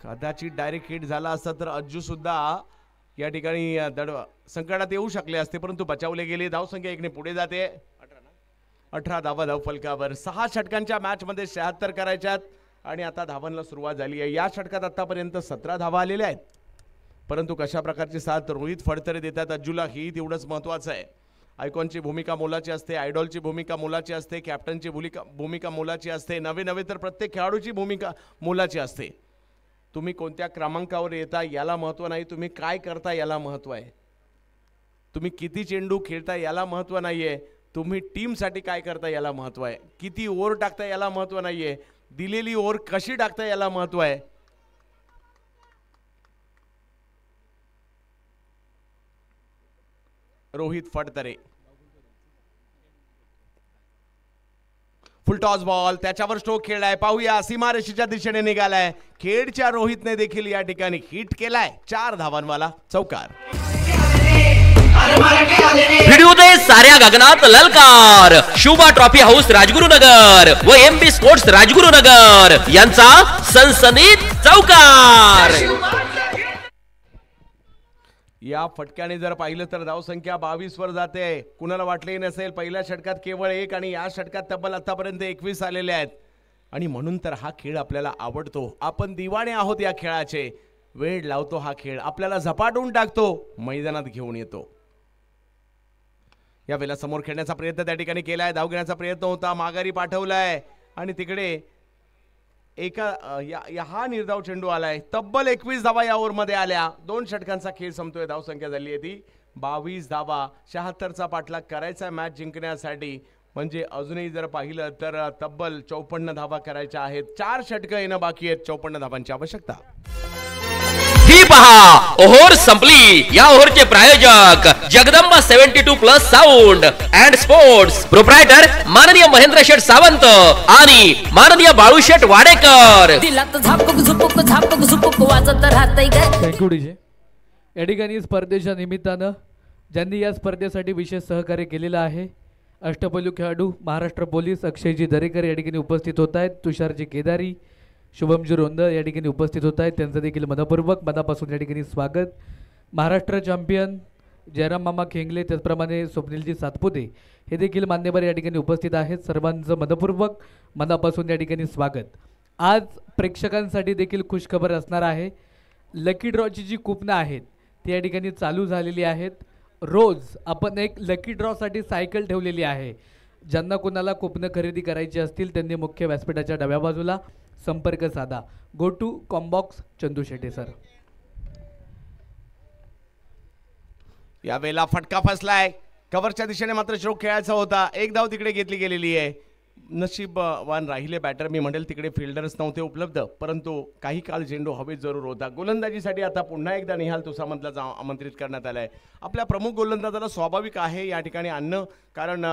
कदाचित डायरेक्ट हिट झाला असता तर अज्जू सुद्धा या ठिकाणी संकटात येऊ शकले असते, परंतु बचावले गेले. धावसंख्या 1ने पुढे जाते. 18 धावा धावफलकावर. 6 षटकांच्या मॅच मध्ये 76 करायच्यात आणि आता धावांना सुरुवात झाली आहे. या षटकात आतापर्यंत 17 धावा आलेल्या आहेत. परंतु कशा प्रकारची साथ रोहित फडतरे देतात अज्जूला ही तेवढंच महत्वाचं आहे. आयकॉनची भूमिका मोलाची असते, आयडॉलची भूमिका मोलाची असते, कॅप्टनची भूमिका मोलाची असते, नवे तर प्रत्येक खेळाडूची भूमिका मोलाची असते. तुम्ही कोणत्या क्रमांकावर येता याला महत्त्व नाही, तुम्ही काय करता याला महत्त्व आहे. तुम्ही किती चेंडू खेळता याला महत्त्व नाहीये, तुम्ही टीमसाठी काय करता याला महत्त्व आहे. किती ओव्हर टाकता याला महत्त्व नाहीये, दिलेली ओव्हर कशी टाकता याला महत्त्व आहे. रोहित फडतरे फुलटॉस बॉल, त्याच्यावर स्ट्रोक खेळलाय. पाहूया, सीमारेषेच्या दिशेने निघालाय. खेडच्या रोहितने देखील या ठिकाणी हिट केलाय. 4 धावांवाला चौकार. व्हिडिओ दे साऱ्या गगनात ललकार. शुभा ट्रॉफी हाऊस राजगुरुनगर व एमबी स्पोर्ट्स राजगुरुनगर यांचा सनसनीत चौकार. या फटक्याने जर पाहिलं तर धावसंख्या 22 वर जाते. कुणाला वाटले नसेल, पहिल्या षटकात केवळ 1 आणि या षटकात तब्बल आतापर्यंत 21 आलेले आहेत. आणि म्हणून तर हा खेळ आपल्याला आवडतो. आपण दिवाणे आहोत या खेळाचे. वेळ लावतो हा खेळ, आपल्याला झपाटून टाकतो, मैदानात घेऊन येतो. या वेळेला समोर खेळण्याचा प्रयत्न त्या ठिकाणी केलाय. धाव घेण्याचा प्रयत्न होता, माघारी पाठवलाय आणि तिकडे हा निर्धाव चेंडू आलाय. तब्बल 21 धावा या ओव्हरमध्ये आल्या. 2 षटकांचा खेळ संपतोय. धावसंख्या झाली आहे ती 22 धावा. 76चा पाठलाग करायचा मॅच जिंकण्यासाठी. म्हणजे अजूनही जर पाहिलं तर तब्बल 54 धावा करायच्या आहेत. 4 षटकं येणं बाकी आहेत. 54 धावांची आवश्यकता. ही पहा, ओव्हर संपली. या ओव्हरचे प्रायोजक Jagdamba 72+ sound and sports, proprietor माननीय महेंद्र शेठ सावंत आणि माननीय बाळू शेठ वाडेकर. दिलात झापक झुपक झापक झुपक वाजत राहतय ग. Thank you DJ. या ठिकाणी स्पर्धेच्या निमित्तानं ज्यांनी या स्पर्धेसाठी विशेष सहकार्य केलेलं आहे अष्टपैलू खेळाडू महाराष्ट्र पोलीस अक्षयजी दरेकर या ठिकाणी उपस्थित होत आहेत. तुषारजी केदारी, शुभमजी रोंदळ या ठिकाणी उपस्थित होत आहेत. त्यांचं देखील मनपूर्वक मनापासून या ठिकाणी स्वागत. महाराष्ट्र चॅम्पियन जयराम मामा खेंगले, त्याचप्रमाणे स्वप्नीलजी सातपुते हे देखील मान्यवर या ठिकाणी उपस्थित आहेत. सर्वांचं मनपूर्वक मनापासून या ठिकाणी स्वागत. आज प्रेक्षकांसाठी देखील खुशखबर असणार आहे. लकी ड्रॉची जी कुपनं आहेत ती या ठिकाणी चालू झालेली आहेत. रोज आपण एक लकी ड्रॉसाठी सायकल ठेवलेली आहे. ज्यांना कोणाला कुपनं खरेदी करायची असतील त्यांनी मुख्य व्यासपीठाच्या डाव्या बाजूला संपर्क साधा. Go to combox Chandu Shete sir. यावेळेला फटका फसलाय. कव्हरच्या दिशेने मात्र स्ट्रोक खेळायचा होता. एक धाव तिकडे घेतली गेलेली आहे. नशीबवान राहिले बॅटर. मी म्हणेल तिकडे फिल्डर्स नव्हते उपलब्ध, परंतु काही काळ झेंडू हवेत जरूर होता. गोलंदाजीसाठी आता पुन्हा एकदा निहाल तुसामंतला आमंत्रित करण्यात आलं आहे. आपल्या प्रमुख गोलंदाजाला स्वाभाविक आहे या ठिकाणी आणणं, कारण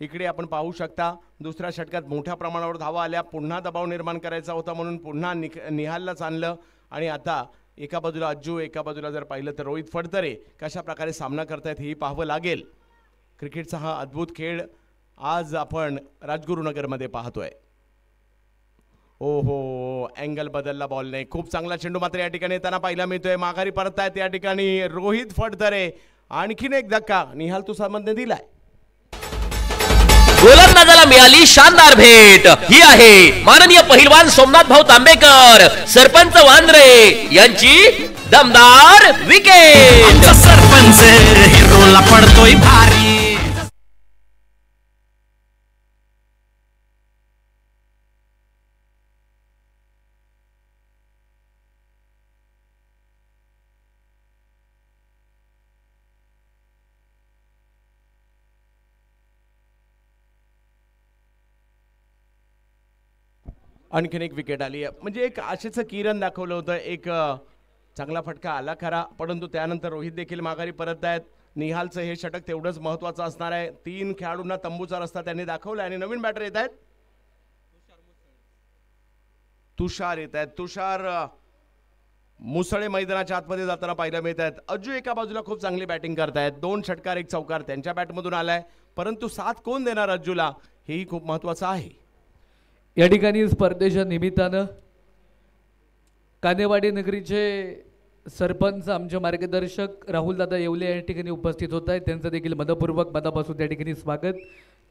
इकडे आपण पाहू शकता दुसऱ्या षटकात मोठ्या प्रमाणावर धावा आल्या. पुन्हा दबाव निर्माण करायचा होता म्हणून पुन्हा निहाललाच आणलं. आणि आता एका बाजूला अज्जू, एका बाजूला जर पाहिलं तर रोहित फडतरे कशा प्रकारे सामना करतायत हेही पाहावं लागेल. क्रिकेटचा हा अद्भुत खेळ आज आपण राजगुरुनगरमध्ये पाहतोय. ओहो, अँगल बदलला बॉलने. खूप चांगला चेंडू मात्र या ठिकाणी येताना पाहायला मिळतोय. माघारी परतायत या ठिकाणी रोहित फडतरे. आणखीन एक धक्का निहाल तुसामंतने दिलाय. गोलंदाजाला मिळाली शानदार भेट. ही आहे माननीय पहिलवान सोमनाथ भाऊ तांबेकर, सरपंच वांद्रे यांची दमदार विकेट. सरपंच हिरोला पडतोय भारी. आणखीन एक विकेट आली आहे. म्हणजे एक आशेचं किरण दाखवलं होतं. एक चांगला फटका आला खरा, परंतु त्यानंतर रोहित देखील माघारी परत आहेत. निहालचं हे षटक तेवढंच महत्त्वाचं असणार आहे. 3 खेळाडूंना तंबूचा रस्ता त्यांनी दाखवला. आणि नवीन बॅटर येत आहेत. तुषार येत आहेत. तुषार मुसळे मैदानाच्या आतमध्ये जाताना पाहायला मिळत आहेत. अज्जू एका बाजूला खूप चांगली बॅटिंग करतायत. 2 षटकार 1 चौकार त्यांच्या बॅटमधून आलाय, परंतु साथ कोण देणार अज्जूला हेही खूप महत्त्वाचं आहे. या ठिकाणी स्पर्धेच्या निमित्तानं कानेवाडी नगरीचे सरपंच आमचे मार्गदर्शक राहुलदादा येवले या ठिकाणी उपस्थित होत आहेत. त्यांचं देखील मनपूर्वक मनापासून त्या ठिकाणी स्वागत.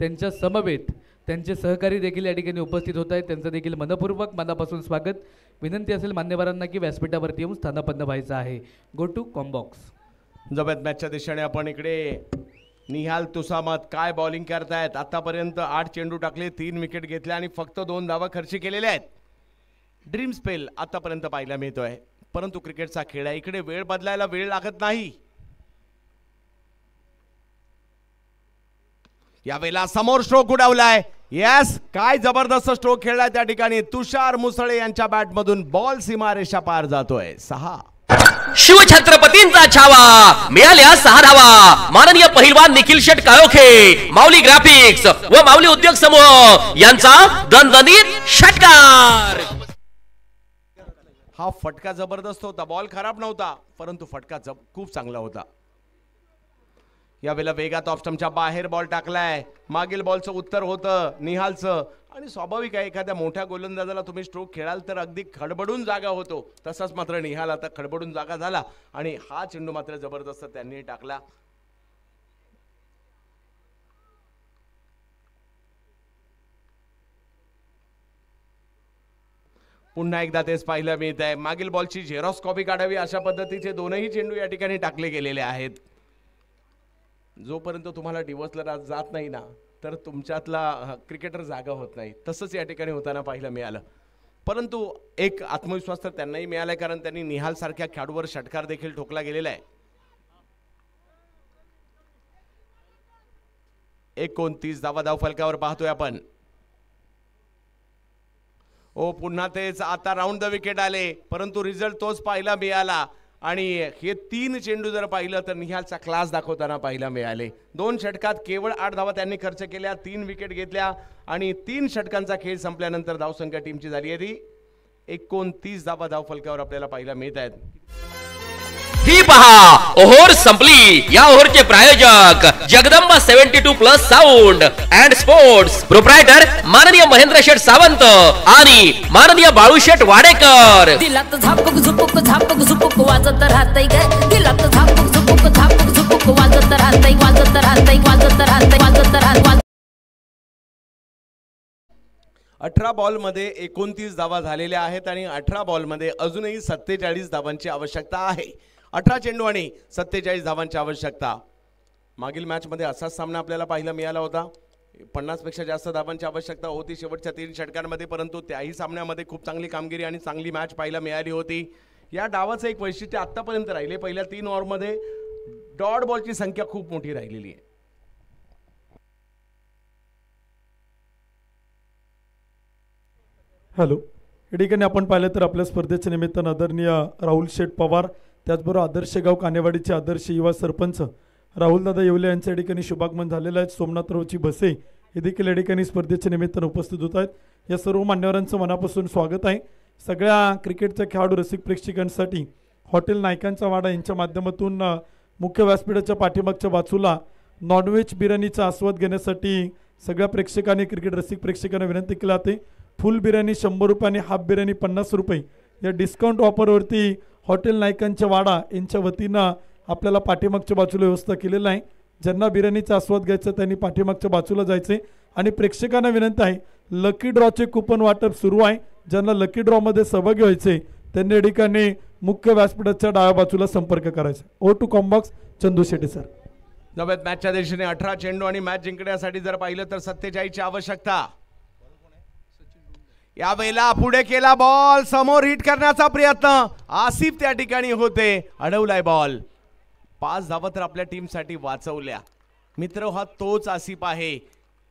त्यांच्या समवेत त्यांचे सहकारी देखील या ठिकाणी उपस्थित होत आहेत. त्यांचं देखील मनपूर्वक मनापासून स्वागत. विनंती असेल मान्यवरांना की व्यासपीठावरती येऊन स्थानापन्न व्हायचं आहे. Go to combox. जबत मॅचच्या दिशेने आपण इकडे निहाल तुसामत काय बॉलिंग करतायत. आतापर्यंत 8 चेंडू टाकले, 3 विकेट घेतल्या आणि फक्त 2 धावा खर्च केलेल्या आहेत. ड्रीम स्पेल आतापर्यंत पाहायला मिळतोय, परंतु क्रिकेटचा खेळ आहे. इकडे वेळ बदलायला वेळ लागत नाही. यावेळेला समोर स्ट्रोक उडवलाय. यस, काय जबरदस्त स्ट्रोक खेळलाय त्या ठिकाणी. तुषार मुसळे यांच्या बॅटमधून बॉल सीमारेषा पार जातोय. 6. शिवछत्रपतींचा छावा. मिळाल्या 6 धावा. माननीय पहिलवान निखिल शेट काळोखे, माऊली ग्राफिक्स व माऊली उद्योग समूह यांचा दणदणीत षटकार. हा फटका जबरदस्त होता. बॉल खराब नव्हता, परंतु फटका खूप चांगला होता. यावेळेला वेगात ऑफ स्टंपच्या बाहेर बॉल टाकलाय. मागील बॉलचं उत्तर होतं निहालचं. आणि स्वाभाविक आहे, एखाद्या मोठ्या गोलंदाजाला तुम्ही स्ट्रोक खेळाल तर अगदी खडबडून जागा होतो. तसाच मात्र निहाल आता खडबडून जागा झाला आणि हा चेंडू मात्र जबरदस्त त्यांनी टाकला. पुन्हा एकदा तेच पाहायला मिळत आहे. मागील बॉलची झेरॉक्स कॉपी काढावी अशा पद्धतीचे 2ही चेंडू या ठिकाणी टाकले गेलेले आहेत. जोपर्यंत तुम्हाला डिवोर्सला जात नाही ना, तर तुमच्यातला क्रिकेटर जागा होत नाही. तसंच या ठिकाणी होताना पाहायला मिळालं. परंतु एक आत्मविश्वास तर त्यांनाही मिळालाय, कारण त्यांनी निहाल सारख्या खेळाडूवर षटकार देखील ठोकला गेलेला आहे. 29 धावा धावफलकावर पाहतोय आपण. पुन्हा तेच. आता राऊंड द विकेट आले, परंतु रिझल्ट तोच पाहायला मिळाला. आणि हे 3 चेंडू जर पाहिलं तर निहालचा क्लास दाखवताना पाहायला मिळाले. 2 षटकात केवळ 8 धावा त्यांनी खर्च केल्या, 3 विकेट घेतल्या आणि 3 षटकांचा खेळ संपल्यानंतर धावसंख्या टीमची झाली आहे ती 29 धावा धावफलकावर आपल्याला पाहायला मिळत आहेत. ही पहा ओहोर संपली. या ओव्हरचे प्रायोजक Jagdamba 72+ sound and sports. Proprietor माननीय महेंद्र शेठ सावंत आणि माननीय बाळूशेठ वाडेकर. दिलात झापक झुपुक वाजत राहतय ग. दिलात झापक झुपुक वाजत राहतय वाजत राहतय वाजत राहतय वाजत राहतय. 18 बॉलमध्ये 29 धावा झालेल्या आहेत आणि 18 बॉलमध्ये अजूनही 47 धावांची आवश्यकता आहे. 18 चेंडू आणि 47 धावांची आवश्यकता. मागील मॅचमध्ये असाच सामना आपल्याला पाहायला मिळाला होता. 50 पेक्षा जास्त धावांची आवश्यकता होती शेवटच्या 3 षटकांमध्ये, परंतु त्याही सामन्यामध्ये खूप चांगली कामगिरी आणि चांगली मॅच पाहायला मिळाली होती. या डावाचं एक वैशिष्ट्य आतापर्यंत राहिले, पहिल्या 3 ओव्हरमध्ये डॉट बॉलची संख्या खूप मोठी राहिलेली आहे. हॅलो, या ठिकाणी आपण पाहिलं तर आपल्या स्पर्धेच्या निमित्तानं आदरणीय राहुल शेठ पवार, त्याचबरोबर आदर्श गाव कानेवाडीचे आदर्श युवा सरपंच राहुलदादा येवले यांच्या ठिकाणी शुभागमन झालेलं आहे. सोमनाथरावची भसे हे देखील या ठिकाणी स्पर्धेच्या निमित्तानं उपस्थित होत आहेत. या सर्व मान्यवरांचं मनापासून स्वागत आहे. सगळ्या क्रिकेटच्या खेळाडू रसिक प्रेक्षकांसाठी हॉटेल नायकांचा वाडा यांच्या माध्यमातून मुख्य व्यासपीठाच्या पाठीमागच्या बाजूला नॉनव्हेज बिर्याणीचा आस्वाद घेण्यासाठी सगळ्या प्रेक्षकांनी, क्रिकेट रसिक प्रेक्षकांना विनंती केली जाते. फुल बिर्याणी 100 रुपये आणि हाफ बिर्याणी 50 रुपये या डिस्काउंट ऑफरवरती हॉटेल नायकांच्या वाडा यांच्या वतीनं आपल्याला पाठीमागच्या बाजूला व्यवस्था केलेला आहे. ज्यांना बिर्याणीचा आस्वाद घ्यायचा त्यांनी पाठीमागच्या बाजूला जायचे. आणि प्रेक्षकांना विनंती आहे, लकी ड्रॉचे कुपन वाटप सुरू आहे. ज्यांना लकी ड्रॉमध्ये सहभागी व्हायचे त्यांनी या ठिकाणी मुख्य व्यासपीठाच्या डाव्या बाजूला संपर्क करायचा. Over to combox Chandu Shetty sir. नव्यात मॅचच्या दिशेने 18 चेंडू आणि मॅच जिंकण्यासाठी जर पाहिलं तर 47 ची आवश्यकता. यावेळेला पुढे केला बॉल, समोर हिट करण्याचा प्रयत्न, आसिफ त्या ठिकाणी होते, अडवलाय बॉल. 5 धावा तर आपल्या टीमसाठी वाचवल्या. मित्र, हा तोच आसिफ आहे.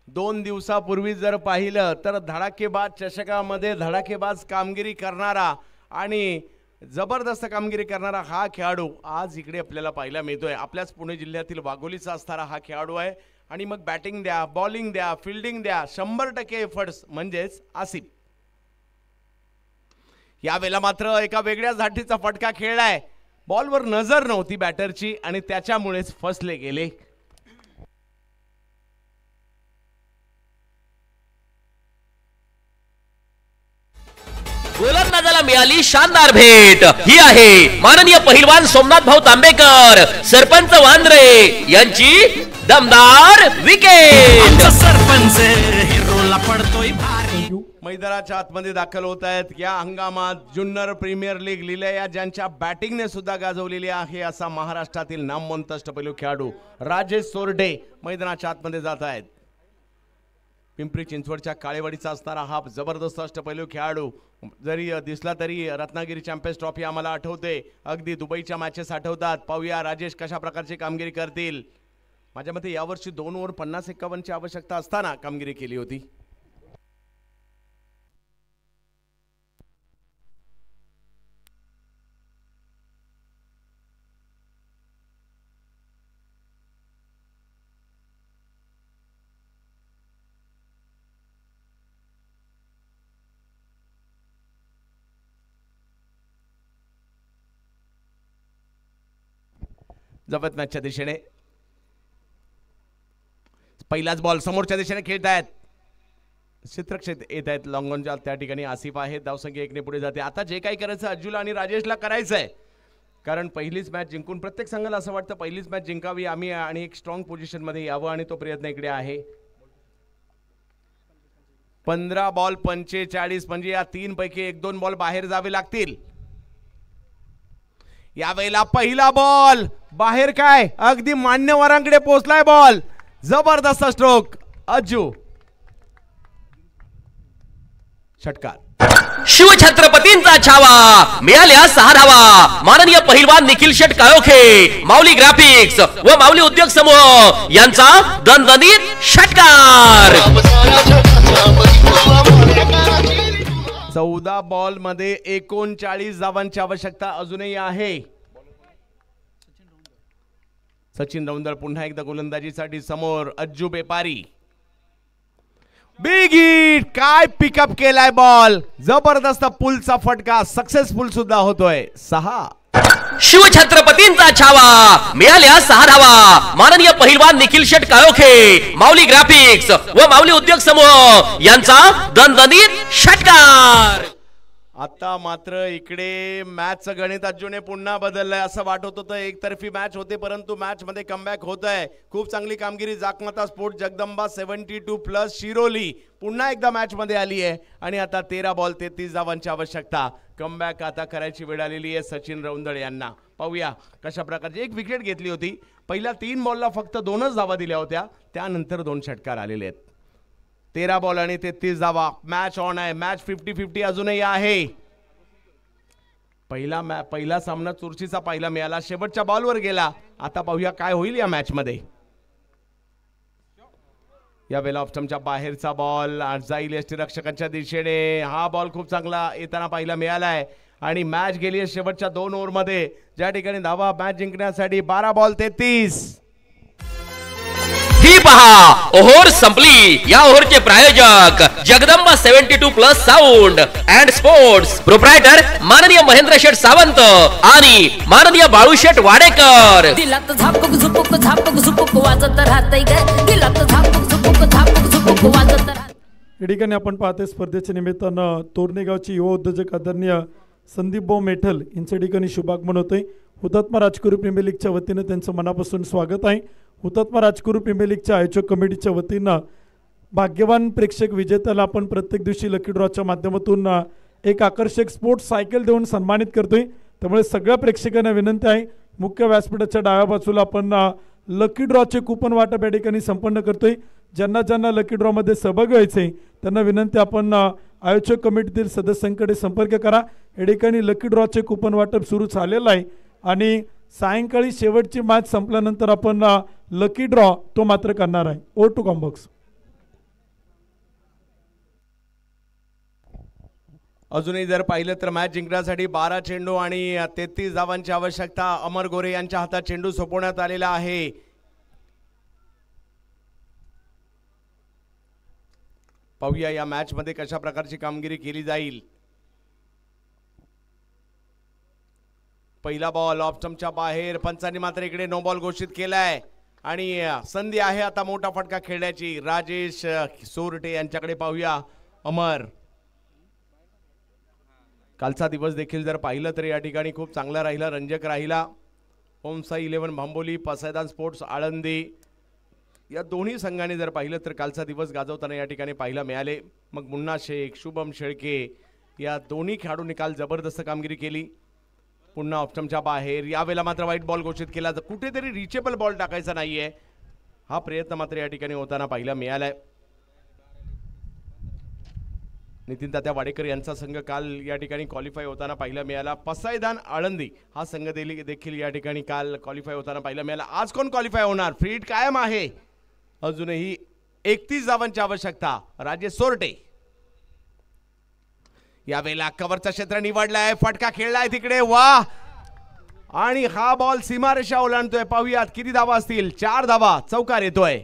2 दिवसापूर्वी जर पाहिलं तर धडाकेबाज चषकामध्ये धडाकेबाज कामगिरी करणारा आणि जबरदस्त कामगिरी करणारा हा खेळाडू आज इकडे आपल्याला पाहायला मिळतोय. आपल्याच पुणे जिल्ह्यातील वाघोलीचा असणारा हा खेळाडू आहे. आणि मग बॅटिंग द्या, बॉलिंग द्या, फिल्डिंग द्या, 100% एफर्ट्स म्हणजेच आसिफ. यावेळेला मात्र एका वेगळ्या धाटीचा फटका खेळलाय. बॉलवर नजर नव्हती बॅटरची आणि त्याच्यामुळेच फसले गेले. गोलंदाजाला मिळाली शानदार भेट. ही आहे माननीय पहिलवान सोमनाथ भाऊ तांबेकर, सरपंच वांद्रे यांची दमदार विकेट. सरपंच हिरोला पडतोय भारी. मैदानाच्या आतमध्ये दाखल होत आहेत. या हंगामात जुन्नर प्रीमियर लीग लिहिल्या ज्यांच्या बॅटिंगने सुद्धा गाजवलेली आहे असा महाराष्ट्रातील नामवंत पैलू खेळाडू राजेश सोरडे मैदानाच्या आतमध्ये जात आहेत. पिंपरी चिंचवडच्या काळेवाडीचा असणारा हा जबरदस्त अष्टपैलू खेळाडू जरी दिसला तरी रत्नागिरी चॅम्पियन्स ट्रॉफी आम्हाला आठवते, अगदी दुबईच्या मॅचेस आठवतात. पाहूया राजेश कशा प्रकारची कामगिरी करतील. माझ्या मते यावर्षी 2 ओव्हर 50-51 ची आवश्यकता असताना कामगिरी केली होती. जबत मॅचच्या दिशेने पहिलाच बॉल समोरच्या दिशेने खेळत आहेत. क्षेत्रक्षेत्र येत आहेत लॉंग ऑनच्या त्या ठिकाणी आसिफ आहे. धावसंख्या 1 ने पुढे जाते. आता जे काही करायचं अज्जूला आणि राजेशला करायचं आहे, कारण पहिलीच मॅच जिंकून प्रत्येक संघाला असं वाटतं पहिलीच मॅच जिंकावी आम्ही आणि एक स्ट्रॉंग पोझिशन मध्ये यावं, आणि तो प्रयत्न इकडे आहे. 15 बॉल 45 म्हणजे या 3 पैकी 1-2 बॉल बाहेर जावे लागतील. यावेळेला पहिला बॉल बाहेर, काय अगदी मान्यवरांकडे पोहोचलाय बॉल. जबरदस्त स्ट्रोक अज्जू. षटकार. शिवछत्रपतींचा छावा. मिळाल्या 6 धावा. माननीय पहिलवान निखिल शेठ काळोखे, माऊली ग्राफिक्स व माऊली उद्योग समूह यांचा दणदणीत षटकार. 14 बॉल मध्ये 39 धावांची आवश्यकता अजूनही आहे. सचिन रौंदळ पुन्हा एकदा गोलंदाजीसाठी समोर. अज्जू बेपारी. Big hit. काय पिकअप केलाय बॉल. जबरदस्त पुलचा फटका सक्सेसफुल सुद्धा होतोय. 6. शिवछत्रपतींचा छावा, मिळाल्या 6 धावा. माननीय पहिलवान निखिल शेठ काळोखे, माऊली ग्राफिक्स व माऊली उद्योग समूह यांचा दणदणीत षटकार. आता मात्र इकडे मॅचचं गणित अजूनही पुन्हा बदललंय. असं वाटत होतं एकतर्फी मॅच होते, परंतु मॅच मध्ये कमबॅक होत आहे. खूप चांगली कामगिरी जाकमाता स्पोर्ट्स जगदंबा 72+ शिरोली पुन्हा एकदा मॅच मध्ये आली आहे आणि आता 13 बॉल 33 धावांची आवश्यकता. कमबॅक आता करायची वेळ आलेली आहे सचिन रौंदळे यांना. पाहूया कशा प्रकारची एक विकेट घेतली होती. पहिल्या 3 बॉलला फक्त 2च धावा दिल्या होत्या, त्यानंतर 2 षटकार आलेले आहेत. 13 बॉल आणि 33 धावा. मॅच ऑन आहे. मॅच 50-50 अजूनही आहे. पहिला सामना चुरशीचा पहिला मिळाला, शेवटच्या बॉलवर गेला. आता पाहूया काय होईल या मॅच मध्ये. या वेळेला ऑप्शनच्या बाहेरचा बॉल जाईल यष्टीरक्षकांच्या दिशेने. हा बॉल खूप चांगला येताना पाहिला मिळालाय आणि मॅच गेली आहे शेवटच्या 2 ओव्हरमध्ये, ज्या ठिकाणी धावा मॅच जिंकण्यासाठी 12 बॉल 33. ही पहा ओव्हर संपली. या ओव्हरचे प्रायोजक Jagdamba 72+ sound and sports, proprietor माननीय महेंद्र शेठ सावंत आणि माननीय बाळू शेठ वाडेकर. दिलात झापक झुपक झापक झुपक वाजत राहतय ग. दिलात झापक झुपक झापक झुपक वाजत राहतय. या ठिकाणी आपण पाहते स्पर्धेच्या निमित्तानं तोरणे गावचे युवा उद्योजक आदरणीय संदीप भाऊ मेठल यांच्या ठिकाणी शुभागमन होते. हुतात्मा राजगुरू प्रीमियर लीगच्या वतीनं त्यांचं मनापासून स्वागत आहे. हुतात्मा राजगुरू प्रीमियर लीगच्या आयोजक कमिटीच्या वतीनं भाग्यवान प्रेक्षक विजेत्याला आपण प्रत्येक दिवशी लकी ड्रॉच्या माध्यमातून एक आकर्षक स्पोर्ट्स सायकल देऊन सन्मानित करतोय. त्यामुळे सगळ्या प्रेक्षकांना विनंती आहे, मुख्य व्यासपीठाच्या डाव्या बाजूला आपण लकी ड्रॉचे कुपन वाटप या ठिकाणी संपन्न करतोय. ज्यांना ज्यांना लकी ड्रॉमध्ये सहभागी व्हायचे त्यांना विनंती, आपण आयोजक कमिटीतील सदस्यांकडे संपर्क करा. या ठिकाणी लकी ड्रॉचे कुपन वाटप सुरू झालेलं आहे आणि सायंकाळी शेवटची मॅच संपल्यानंतर आपण लकी ड्रॉ तो मात्र करणार आहे. ओ टू कॉम्बॉक्स. अजूनही जर पाहिलं तर मॅच जिंकण्यासाठी 12 चेंडू आणि 33 धावांची आवश्यकता. अमर गोरे यांच्या हातात चेंडू सोपवण्यात आलेला आहे. पाहूया या मॅच मध्ये कशा प्रकारची कामगिरी केली जाईल. पहिला बॉल ऑफ स्टंपच्या बाहेर, पंचांनी मात्र इकडे नो बॉल घोषित केलाय आणि संधी आहे आता मोठा फटका खेळण्याची. राजेश सोरटे यांच्याकडे पाहूया. अमर, कालचा दिवस देखील जर पाहिलं तर या ठिकाणी खूप चांगला राहिला, रंजक राहिला. ओमसाई 11 भांबोली, पसायदान स्पोर्ट्स आळंदी या दोन्ही संघाने जर पाहिलं तर कालचा दिवस गाजवताना या ठिकाणी पाहायला मिळाले. मग मुन्ना शेख, शुभम शेळके या दोन्ही खेळाडूंनी काल जबरदस्त कामगिरी केली. पुन्हा ऑप्शनच्या बाहेर, यावेळेला मात्र वाईट बॉल घोषित केला. कुठेतरी रिचेबल बॉल टाकायचा नाहीये, हा प्रयत्न मात्र या ठिकाणी होताना पाहायला मिळालाय. नितीन तात्या वाडेकर यांचा संघ काल या ठिकाणी क्वालिफाय होताना पाहायला मिळाला. पसायदान आळंदी हा संघ देखील या ठिकाणी काल क्वालिफाय होताना पाहायला मिळाला. आज कोण क्वालिफाय होणार? फ्री हिट कायम आहे. अजूनही 31 धावांची आवश्यकता. राजेश सोरटे यावेळेला कव्हरचा क्षेत्र निवडलाय, फटका खेळलाय तिकडे, वा, आणि हा बॉल सीमारेषा ओलांडतोय. पाहूयात किती धावा असतील. 4 धावा. चौकार येतोय.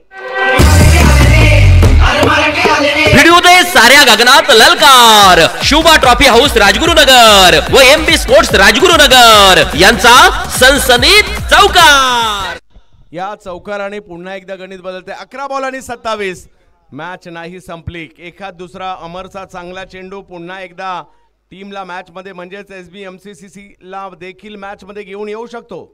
भिडू दे साऱ्या गगनात ललकार. शुभा ट्रॉफी हाऊस राजगुरुनगर व MB स्पोर्ट्स राजगुरुनगर यांचा सनसनीत चौकार. या चौकाराने पुन्हा एकदा गणित बदलते. 11 बॉल आणि 27. मॅच नाही संपली. एखाद दुसरा अमरचा चांगला चेंडू पुन्हा एकदा टीमला मॅच मध्ये म्हणजेच SB MCCC ला देखील मॅच मध्ये घेऊन येऊ शकतो.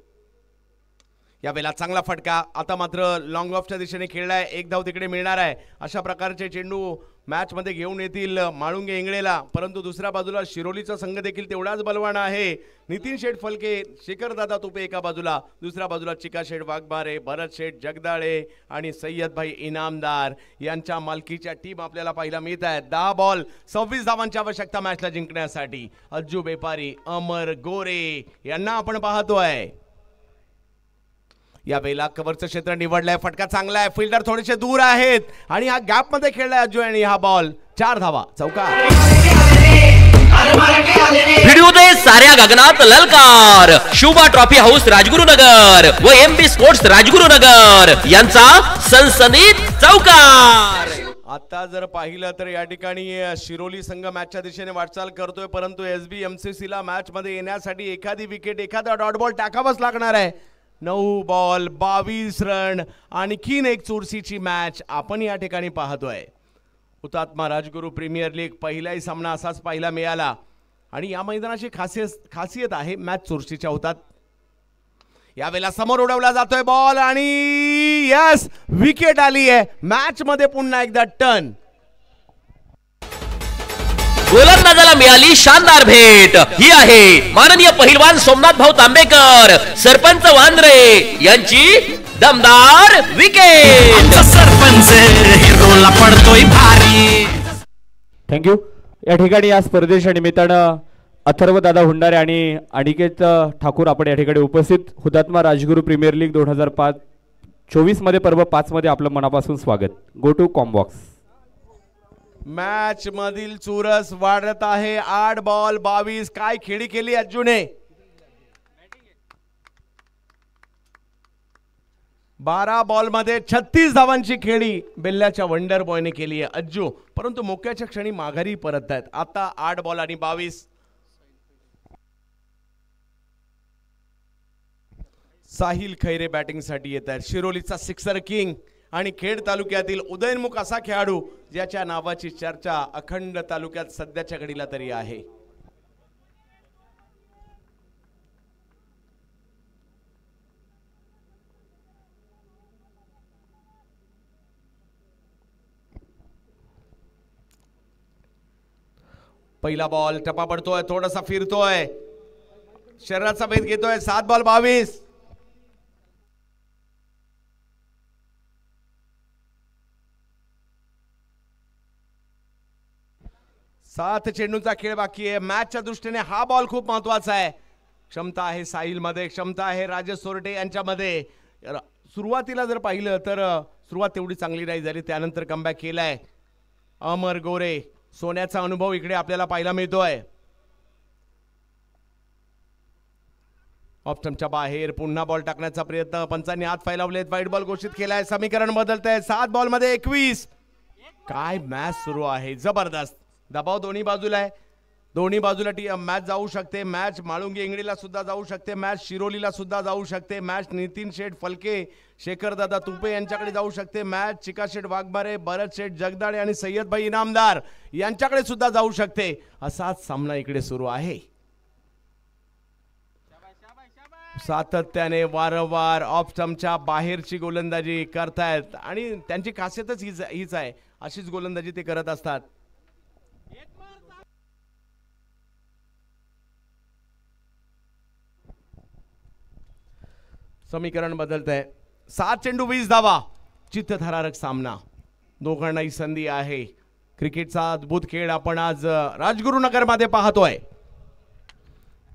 यावेळेला चांगला फटका. आता मात्र लॉंग ऑफच्या दिशेने खेळलाय. 1 धाव तिकडे मिळणार आहे. अशा प्रकारचे चेंडू मॅच मध्ये घेऊन येतील माळुंगे इंगळेला. परंतु दुसऱ्या बाजूला शिरोलीचा संघ देखील तेवढाच बलवान आहे. नितीन शेठ फलके, शेखरदादा तुपे एका बाजूला, दुसऱ्या बाजूला चिका शेठ वाघमारे, भरत शेठ जगदाळे आणि सय्यदभाई इनामदार यांच्या मालकीच्या टीम आपल्याला पाहायला मिळत आहेत. 10 बॉल 26 धावांची आवश्यकता मॅचला जिंकण्यासाठी. अज्जू बेपारी, अमर गोरे यांना आपण पाहतोय. या वेळेला कव्हरचं क्षेत्र निवडलंय. फटका चांगला आहे. फिल्डर थोडेसे दूर आहेत आणि हा गॅप मध्ये खेळलाय अज्जू आणि हा बॉल 4 धावा. चौकार. भिडू दे साऱ्या गगनात ललकार. शुभा ट्रॉफी हाऊस राजगुरुनगर व MB स्पोर्ट्स राजगुरुनगर यांचा सनसनीत चौकार. आता जर पाहिलं तर या ठिकाणी शिरोली संघ मॅचच्या दिशेने वाटचाल करतोय, परंतु SBMCC ला मॅच मध्ये येण्यासाठी एखादी विकेट एखादा डॉट बॉल टाकावाच लागणार आहे. 9 बॉल 22 रन आणखीन एक चुरशीची मॅच आपण या ठिकाणी पाहतोय. हुतात्मा राजगुरू प्रीमियर लीग पहिलाही सामना असाच पाहायला मिळाला आणि या मैदानाची खासियत आहे मॅच चुरशीच्या होतात. यावेळेला समोर उडवला जातोय बॉल आणि यस विकेट आली आहे. मॅच मध्ये पुन्हा एकदा टर्न. गोलंदाजाला मिळाली शानदार भेट. ही आहे माननीय पहिलवान सोमनाथ भाऊ तांबेकर, सरपंच वांद्रे यांची दमदार विकेट. सरपंच हिरोला पडतोय भारी. थँक्यू. या ठिकाणी या स्पर्धेच्या निमित्तानं अथर्व दादा हुंडारे आणि अनिकेत ठाकूर आपण या ठिकाणी उपस्थित. हुतात्मा राजगुरू प्रीमियर लीग 2024 मध्ये पर्व 5 मध्ये आपलं मनापासून स्वागत. Go to combox. मॅच मधील चुरस वाढत आहे. 8 बॉल 22. काय खेळी केली अज्जूने. 12 बॉल मध्ये 36 धावांची खेळी बेल्ल्याच्या वंडर बॉयने केली आहे अज्जू, परंतु मोक्याच्या क्षणी माघारी परत आहेत. आता 8 बॉल आणि 22. साहिल खैरे बॅटिंग साठी येत आहेत. शिरोलीचा सिक्सर किंग आणि खेड तालुक्यातील उदयनमुख असा खेळाडू ज्याच्या नावाची चर्चा अखंड तालुक्यात सध्याच्या घडीला तरी आहे. पहिला बॉल टप्पा पडतोय, थोडासा फिरतोय, शरीराचा भेद घेतोय. 7 बॉल 22. 7 चेंडूंचा खेळ बाकी आहे. मॅचच्या दृष्टीने हा बॉल खूप महत्वाचा आहे. क्षमता आहे साहिल मध्ये, क्षमता आहे राजेश सोरटे यांच्यामध्ये. सुरुवातीला जर पाहिलं तर सुरुवात तेवढी चांगली नाही झाली, त्यानंतर कमबॅक केलाय. अमर गोरे सोन्याचा अनुभव इकडे आपल्याला पाहायला मिळतोय. ऑप्शनच्या बाहेर पुन्हा बॉल टाकण्याचा प्रयत्न, पंचांनी हात फैलावलेत, वाईट बॉल घोषित केलाय. समीकरण बदलत आहे. 7 बॉल मध्ये 21. काय मॅच सुरू आहे, जबरदस्त दबाव दोन्ही बाजूला आहे. दोन्ही बाजूला मॅच जाऊ शकते. मॅच माळुंगी इंगळीला सुद्धा जाऊ शकते. मॅच शिरोलीला सुद्धा जाऊ शकते. मॅच नितीन शेठ फलके, शेखर दादा तुपे यांच्याकडे जाऊ शकते. मॅच चिका शेठ वाघमारे, भरत शेठ जगदाळे आणि सय्यद भाई इनामदार यांच्याकडे सुद्धा जाऊ शकते. असाच सामना इकडे सुरू आहे. सातत्याने वारंवार ऑफ स्टंपच्या बाहेरची गोलंदाजी करतायत आणि त्यांची खासियतच हीच आहे. अशीच गोलंदाजी ते करत असतात. समीकरण बदलत आहे. 7 चेंडू 20 धावा. चित्तथरारक सामना, दोघांनाही संधी आहे. क्रिकेटचा अद्भुत खेळ आपण आज राजगुरुनगर मध्ये पाहतोय.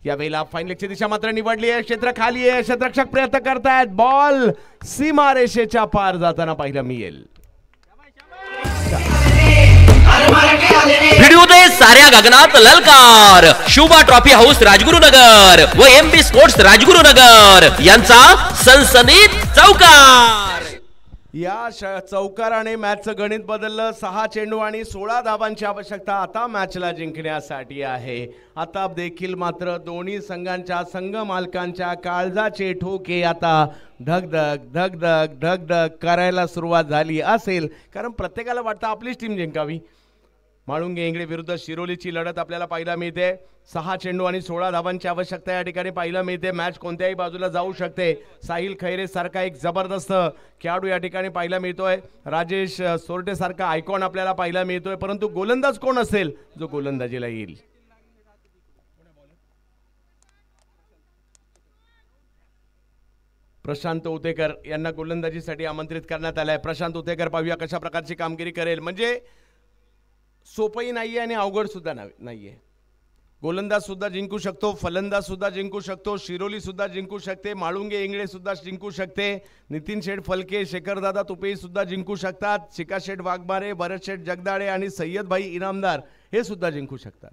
यावेळेला फाईनलची दिशा मात्र निवडली आहे. क्षेत्र खाली आहे. क्षेत्ररक्षक प्रयत्न करतायत. बॉल सीमारेषेच्या पार जाताना पाहायला मिळेल. व्हिडिओ दे साऱ्या गगनात ललकार. शुभा ट्रॉफी हाऊस राजगुरुनगर व MB स्पोर्ट्स राजगुरुनगर यांचा सनसनीत चौकार. या चौकाराने मॅचचं गणित बदललं. 6 चेंडू आणि 16 धावांची आवश्यकता आता मॅचला जिंकण्यासाठी आहे. आता देखील मात्र दोन्ही संघांच्या संघ मालकांच्या काळजाचे ठोके आता धगधग धगधग धगधग करायला सुरुवात झाली असेल, कारण प्रत्येकाला वाटतं आपलीच टीम जिंकावी. माळुंगे इंगळे विरुद्ध शिरोलीची लढत आपल्याला पाहायला मिळते. 6 चेंडू आणि 16 धावांची आवश्यकता या ठिकाणी पाहायला मिळते. मॅच कोणत्याही बाजूला जाऊ शकते. साहिल खैरे सारखा एक जबरदस्त खेळाडू या ठिकाणी पाहायला मिळतोय. राजेश सोरटे सारखा आयकॉन आपल्याला पाहायला मिळतोय, परंतु गोलंदाज कोण असेल जो गोलंदाजीला येईल. प्रशांत उतेकर यांना गोलंदाजीसाठी आमंत्रित करण्यात आलंय. प्रशांत उतेकर पाहूया कशा प्रकारची कामगिरी करेल. म्हणजे सोपही नाहीये आणि अवघड सुद्धा नाहीये. गोलंदाज सुद्धा जिंकू शकतो, फलंदाज सुद्धा जिंकू शकतो, शिरोली सुद्धा जिंकू शकते, माळुंगे इंगळे सुद्धा जिंकू शकते, नितीन शेठ फलके, शेखरदादा तुपे सुद्धा जिंकू शकतात, चिका शेठ वाघमारे, भरत शेठ जगदाळे आणि सय्यद भाई इनामदार हे सुद्धा जिंकू शकतात.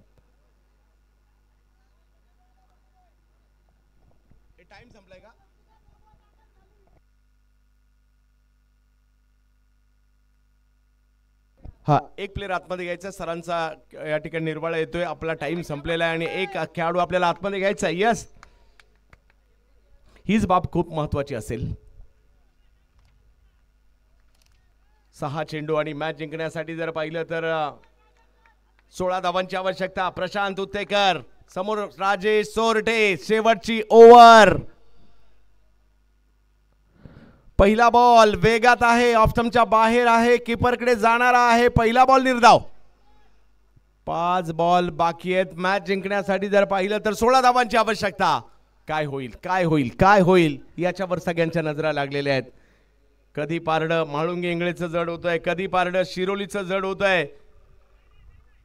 टाइम संपलाय का? हा एक प्लेअर आतमध्ये घ्यायचा, सरांचा या ठिकाणी निर्वाळा येतोय, आपला टाइम संपलेला आहे आणि एक खेळाडू आपल्याला आतमध्ये घ्यायचा. यस, हीच बाब खूप महत्वाची असेल. 6 चेंडू आणि मॅच जिंकण्यासाठी जर पाहिलं तर 16 धावांची आवश्यकता. प्रशांत उत्तेकर समोर राजेश सोरटे, शेवटची ओव्हर. पहिला बॉल वेगात आहे, ऑफस्टंपच्या बाहेर आहे, कीपरकडे जाणारा आहे. पहिला बॉल निर्धाव. 5 बॉल बाकी आहेत मॅच जिंकण्यासाठी जर पाहिलं तर 16 धावांची आवश्यकता. काय होईल काय होईल काय होईल याच्यावर सगळ्यांच्या नजरा लागलेल्या आहेत. कधी पारडं म्हाळुंगे इंगळेचं जड होतंय, कधी पारडं शिरोलीचं जड होतंय.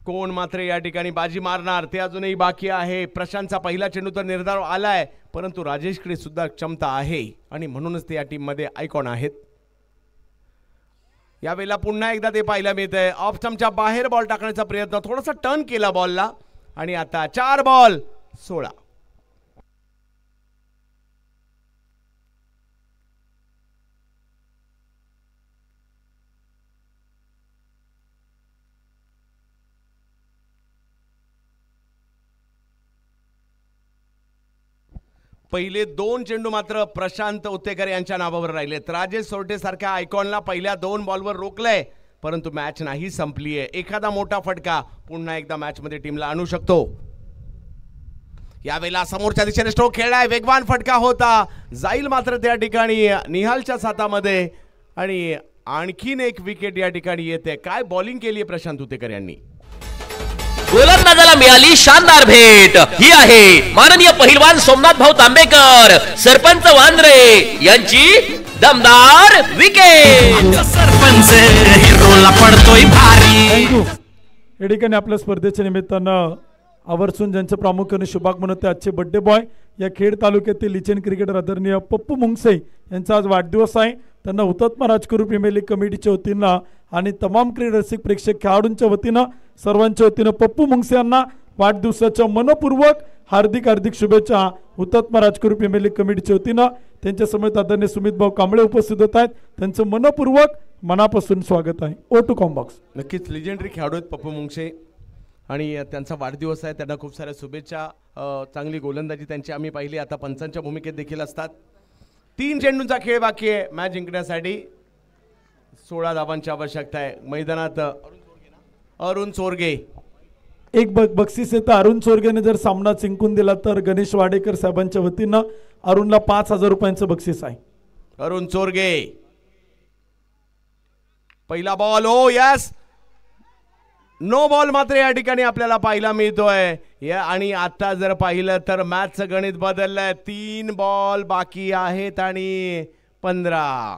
कोण मात्र या ठिकाणी बाजी मारणार ते अजूनही बाकी आहे. प्रशांतचा पहिला चेंडू तर निर्धाव आलाय, परंतु राजेशकडे सुद्धा क्षमता आहे आणि म्हणूनच ते या टीम मध्ये आयकॉन आहेत. यावेळेला पुन्हा एकदा ते पाहायला मिळतंय. ऑफ स्टंपच्या बाहेर बॉल टाकण्याचा प्रयत्न, थोडासा टर्न केला बॉलला आणि आता 4 बॉल 16. पहिले 2 चेंडू मात्र प्रशांत उत्तेकर यांच्या नावावर राहिलेत. राजेश सोरटे सारख्या आयकॉनला पहिल्या 2 बॉलवर रोखलंय, परंतु मॅच नाही संपली आहे. एखादा मोठा फटका पुन्हा एकदा मॅच मध्ये टीमला आणू शकतो. यावेळेला समोरच्या दिशेने स्ट्रोक खेळलाय, वेगवान फटका होता, जाईल मात्र त्या ठिकाणी निहालच्या सातामध्ये आणि आणखीन एक विकेट या ठिकाणी येते. काय बॉलिंग केली आहे प्रशांत उत्तेकर यांनी. गोलंदाजाला मिळाली शानदार भेट. ही आहे माननीय पहिलवान सोमनाथ भाऊ तांबेकर, सरपंच वांद्रे यांची दमदार विकेट. सरपंच हिरोला पडतोय भारी. थँक्यू. या ठिकाणी आपल्या स्पर्धेच्या निमित्तानं आवर्जून ज्यांचं प्रामुख्याने शुभागमन होते आजचे बड्डे बॉय या खेड तालुक्यातील लिचेंड क्रिकेटर आदरणीय पप्पू मुंगसे यांचा आज वाढदिवस आहे. त्यांना हुतात्मा राजकुरू प्रीमियर लीग कमिटीच्या वतीनं आणि तमाम क्रीडा रसिक प्रेक्षक खेळाडूंच्या वतीनं सर्वांच्या वतीनं पप्पू मुंगसे यांना वाढदिवसाच्या मनपूर्वक हार्दिक हार्दिक शुभेच्छा. हुतात्मा राजकुरू प्रीमियर लीग कमिटीच्या वतीनं त्यांच्या समेत आदरणीय सुमित भाऊ कांबळे उपस्थित होत आहेत. त्यांचं मनपूर्वक मनापासून स्वागत आहे. ओ टू कॉम्बॉक्स. नक्कीच लिजेंडरी खेळाडू आहेत पप्पू मुंगसे आणि त्यांचा वाढदिवस आहे, त्यांना खूप साऱ्या शुभेच्छा. चांगली गोलंदाजी त्यांची आम्ही पाहिली, आता पंचांच्या भूमिकेत देखील असतात. 3 चेंडूंचा खेळ बाकी आहे मॅच जिंकण्यासाठी. 16 धावांची आवश्यकता आहे. मैदानात अरुण चोरगे. एक बक्षीस येतं. अरुण चोरगेने जर सामना जिंकून दिला तर गणेश वाडेकर साहेबांच्या वतीनं अरुणला 5,000 रुपयांचं बक्षीस आहे. अरुण चोरगे. पहिला ball. Oh yes, no ball मात्र या ठिकाणी आपल्याला पाहायला मिळतोय. आणि आता जर पाहिलं तर मॅचचं गणित बदललंय. 3 बॉल बाकी आहेत आणि 15.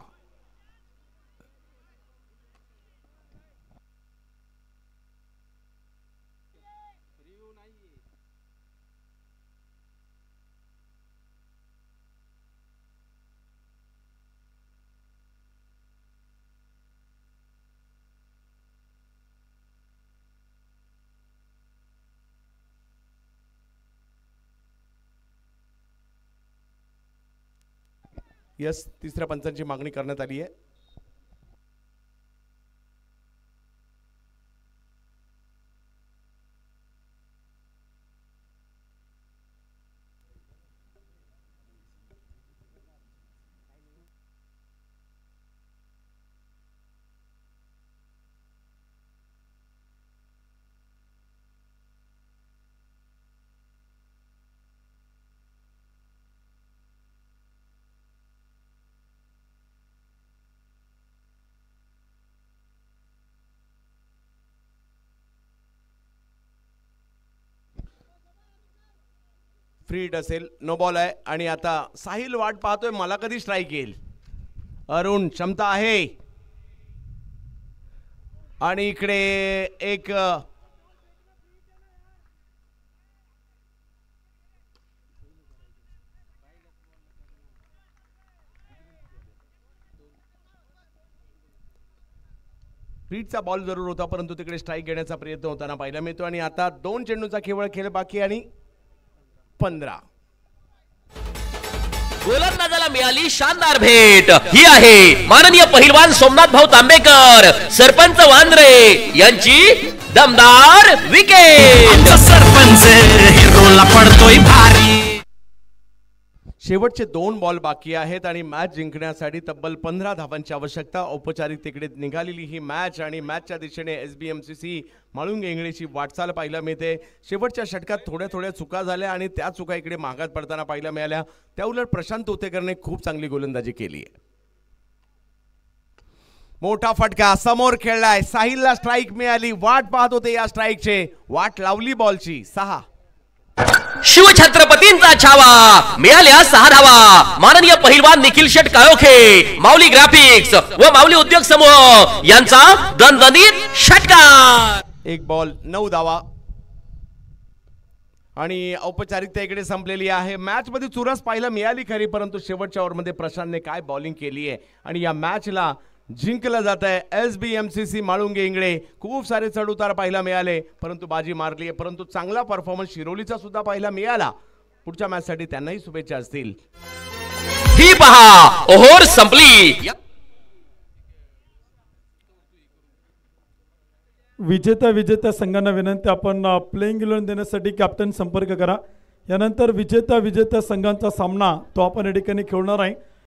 यस, तिसऱ्या पंचांची मागणी करण्यात आली आहे. फ्रीड असेल, नो बॉल आहे आणि आता साहिल वाट पाहतोय मला कधी स्ट्राईक येईल. अरुण क्षमता आहे आणि इकडे एक फ्रीडचा बॉल जरूर होता, परंतु तिकडे स्ट्राईक घेण्याचा प्रयत्न होताना पाहायला मिळतो. आणि आता 2 चेंडूचा केवळ खेळ बाकी आणि 15. गोलंदाजाला मिळाली शानदार भेट. ही आहे माननीय पहिलवान सोमनाथ भाऊ तांबेकर सरपंच वांद्रे यांची दमदार विकेट. सरपंच हिरोला पडतोय भारी. शेवटचे 2 बॉल बाकी आहेत आणि मॅच जिंकण्यासाठी तब्बल 15 धावांची आवश्यकता. औपचारिकतेकडे निघालेली ही मॅच आणि मॅचच्या दिशेने SBMCC माळुंगे इंगळेची वाटचाल पाहायला मिळते. शेवटच्या षटकात थोड्या चुका झाल्या आणि त्या चुका इकडे मागात पडताना पाहायला मिळाल्या. त्या उलट प्रशांत उतेकरने खूप चांगली गोलंदाजी केली आहे. मोठा फटका समोर खेळलाय. साहिलला स्ट्राईक मिळाली. वाट पाहत होते या स्ट्राईकचे. वाट लावली बॉलची. 6. शिवछत्रपतींचा छावा. मिळाल्या 6 धावा. माननीय पहिलवान निखिल शेट काळोखे, माऊली ग्राफिक्स व माऊली उद्योग समूह यांचा दणदणीत षटकार. 1 बॉल 9 धावा आणि औपचारिकता इकडे संपलेली आहे. मॅच मध्ये चुरस पाहायला मिळाली खरी, परंतु शेवटच्या ओव्हरमध्ये प्रशांतने काय बॉलिंग केली आहे आणि या मॅचला जिंकलं जात आहे. SBMCC माळुंगे इंगळे. खूप सारे चढउतार पाहायला मिळाले परंतु बाजी मारली आहे. परंतु चांगला परफॉर्मन्स शिरोलीचा सुद्धा पाहायला मिळाला. पुढच्या मॅचसाठी त्यांनाही शुभेच्छा असतील. ही पहा ओव्हर संपली. विजेत्या संघांना विनंती, आपण प्लेइंग 11 देण्यासाठी कॅप्टन संपर्क करा. यानंतर विजेत्या संघांचा सामना तो आपण या ठिकाणी खेळणार आहे.